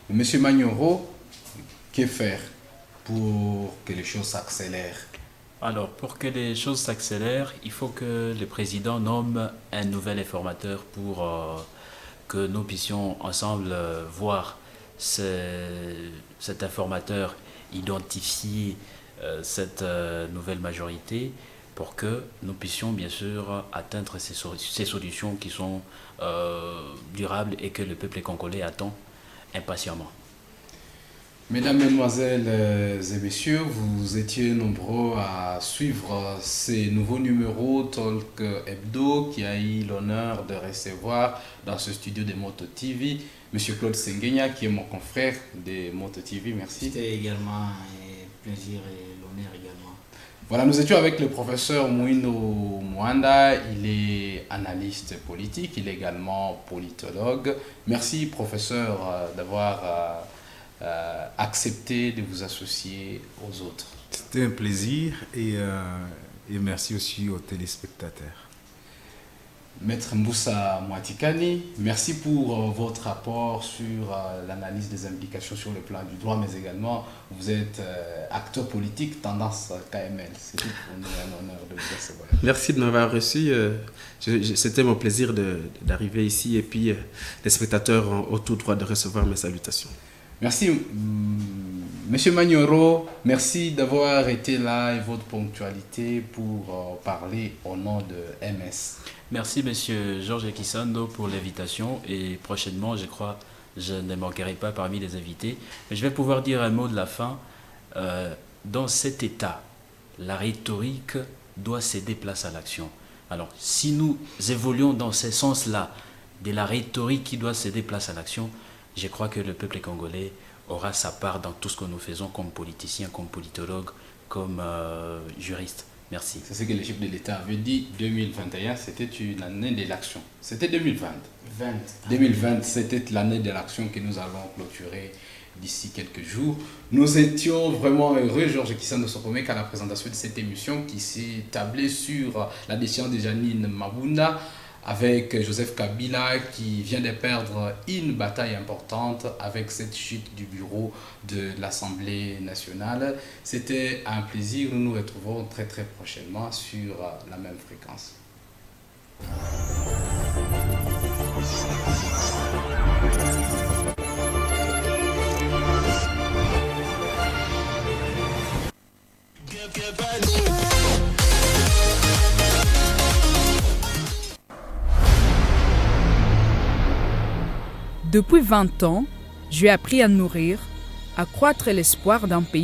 Monsieur Magnoro, que faire pour que les choses s'accélèrent? Alors, pour que les choses s'accélèrent, il faut que le président nomme un nouvel informateur pour que nous puissions ensemble voir cet informateur, identifier cette nouvelle majorité pour que nous puissions bien sûr atteindre ces solutions qui sont durables et que le peuple congolais attend impatiemment. Mesdames, Mesdemoiselles et Messieurs, vous étiez nombreux à suivre ces nouveaux numéros Talk Hebdo qui a eu l'honneur de recevoir dans ce studio de Moto TV Monsieur Claude Senghenya qui est mon confrère de Moto TV. Merci. C'était également un plaisir et l'honneur également. Voilà, nous étions avec le professeur Mouino Mwanda, il est analyste politique, il est également politologue. Merci professeur d'avoir accepté de vous associer aux autres. C'était un plaisir et merci aussi aux téléspectateurs. Maître Mbusa Mwatikani, merci pour votre apport sur l'analyse des implications sur le plan du droit, mais également vous êtes acteur politique tendance KML. C'est tout pour nous un honneur de vous recevoir. Merci de m'avoir reçu. C'était mon plaisir d'arriver ici et puis les spectateurs ont au tout droit de recevoir mes salutations. Merci, Monsieur Magnoro, merci d'avoir été là et votre ponctualité pour parler au nom de MS. Merci Monsieur Georges Kisando pour l'invitation et prochainement, je crois, je ne manquerai pas parmi les invités. Mais je vais pouvoir dire un mot de la fin. Dans cet état, la rhétorique doit céder place à l'action. Alors, si nous évoluons dans ce sens-là, de la rhétorique qui doit céder place à l'action, je crois que le peuple congolais aura sa part dans tout ce que nous faisons comme politiciens, comme politologues, comme juristes. Merci. Merci. C'est ce que les chiffres de l'État avaient dit. 2021, c'était une année de l'action. C'était 2020. 2020, c'était l'année de l'action que nous allons clôturer d'ici quelques jours. Nous étions vraiment heureux, Georges Kissando Sokomek, à la présentation de cette émission qui s'est tablée sur la décision de Janine Mabunda avec Joseph Kabila qui vient de perdre une bataille importante avec cette chute du bureau de l'Assemblée nationale. C'était un plaisir. Nous nous retrouvons très très prochainement sur la même fréquence. Depuis 20 ans, j'ai appris à nourrir, à croître l'espoir d'un pays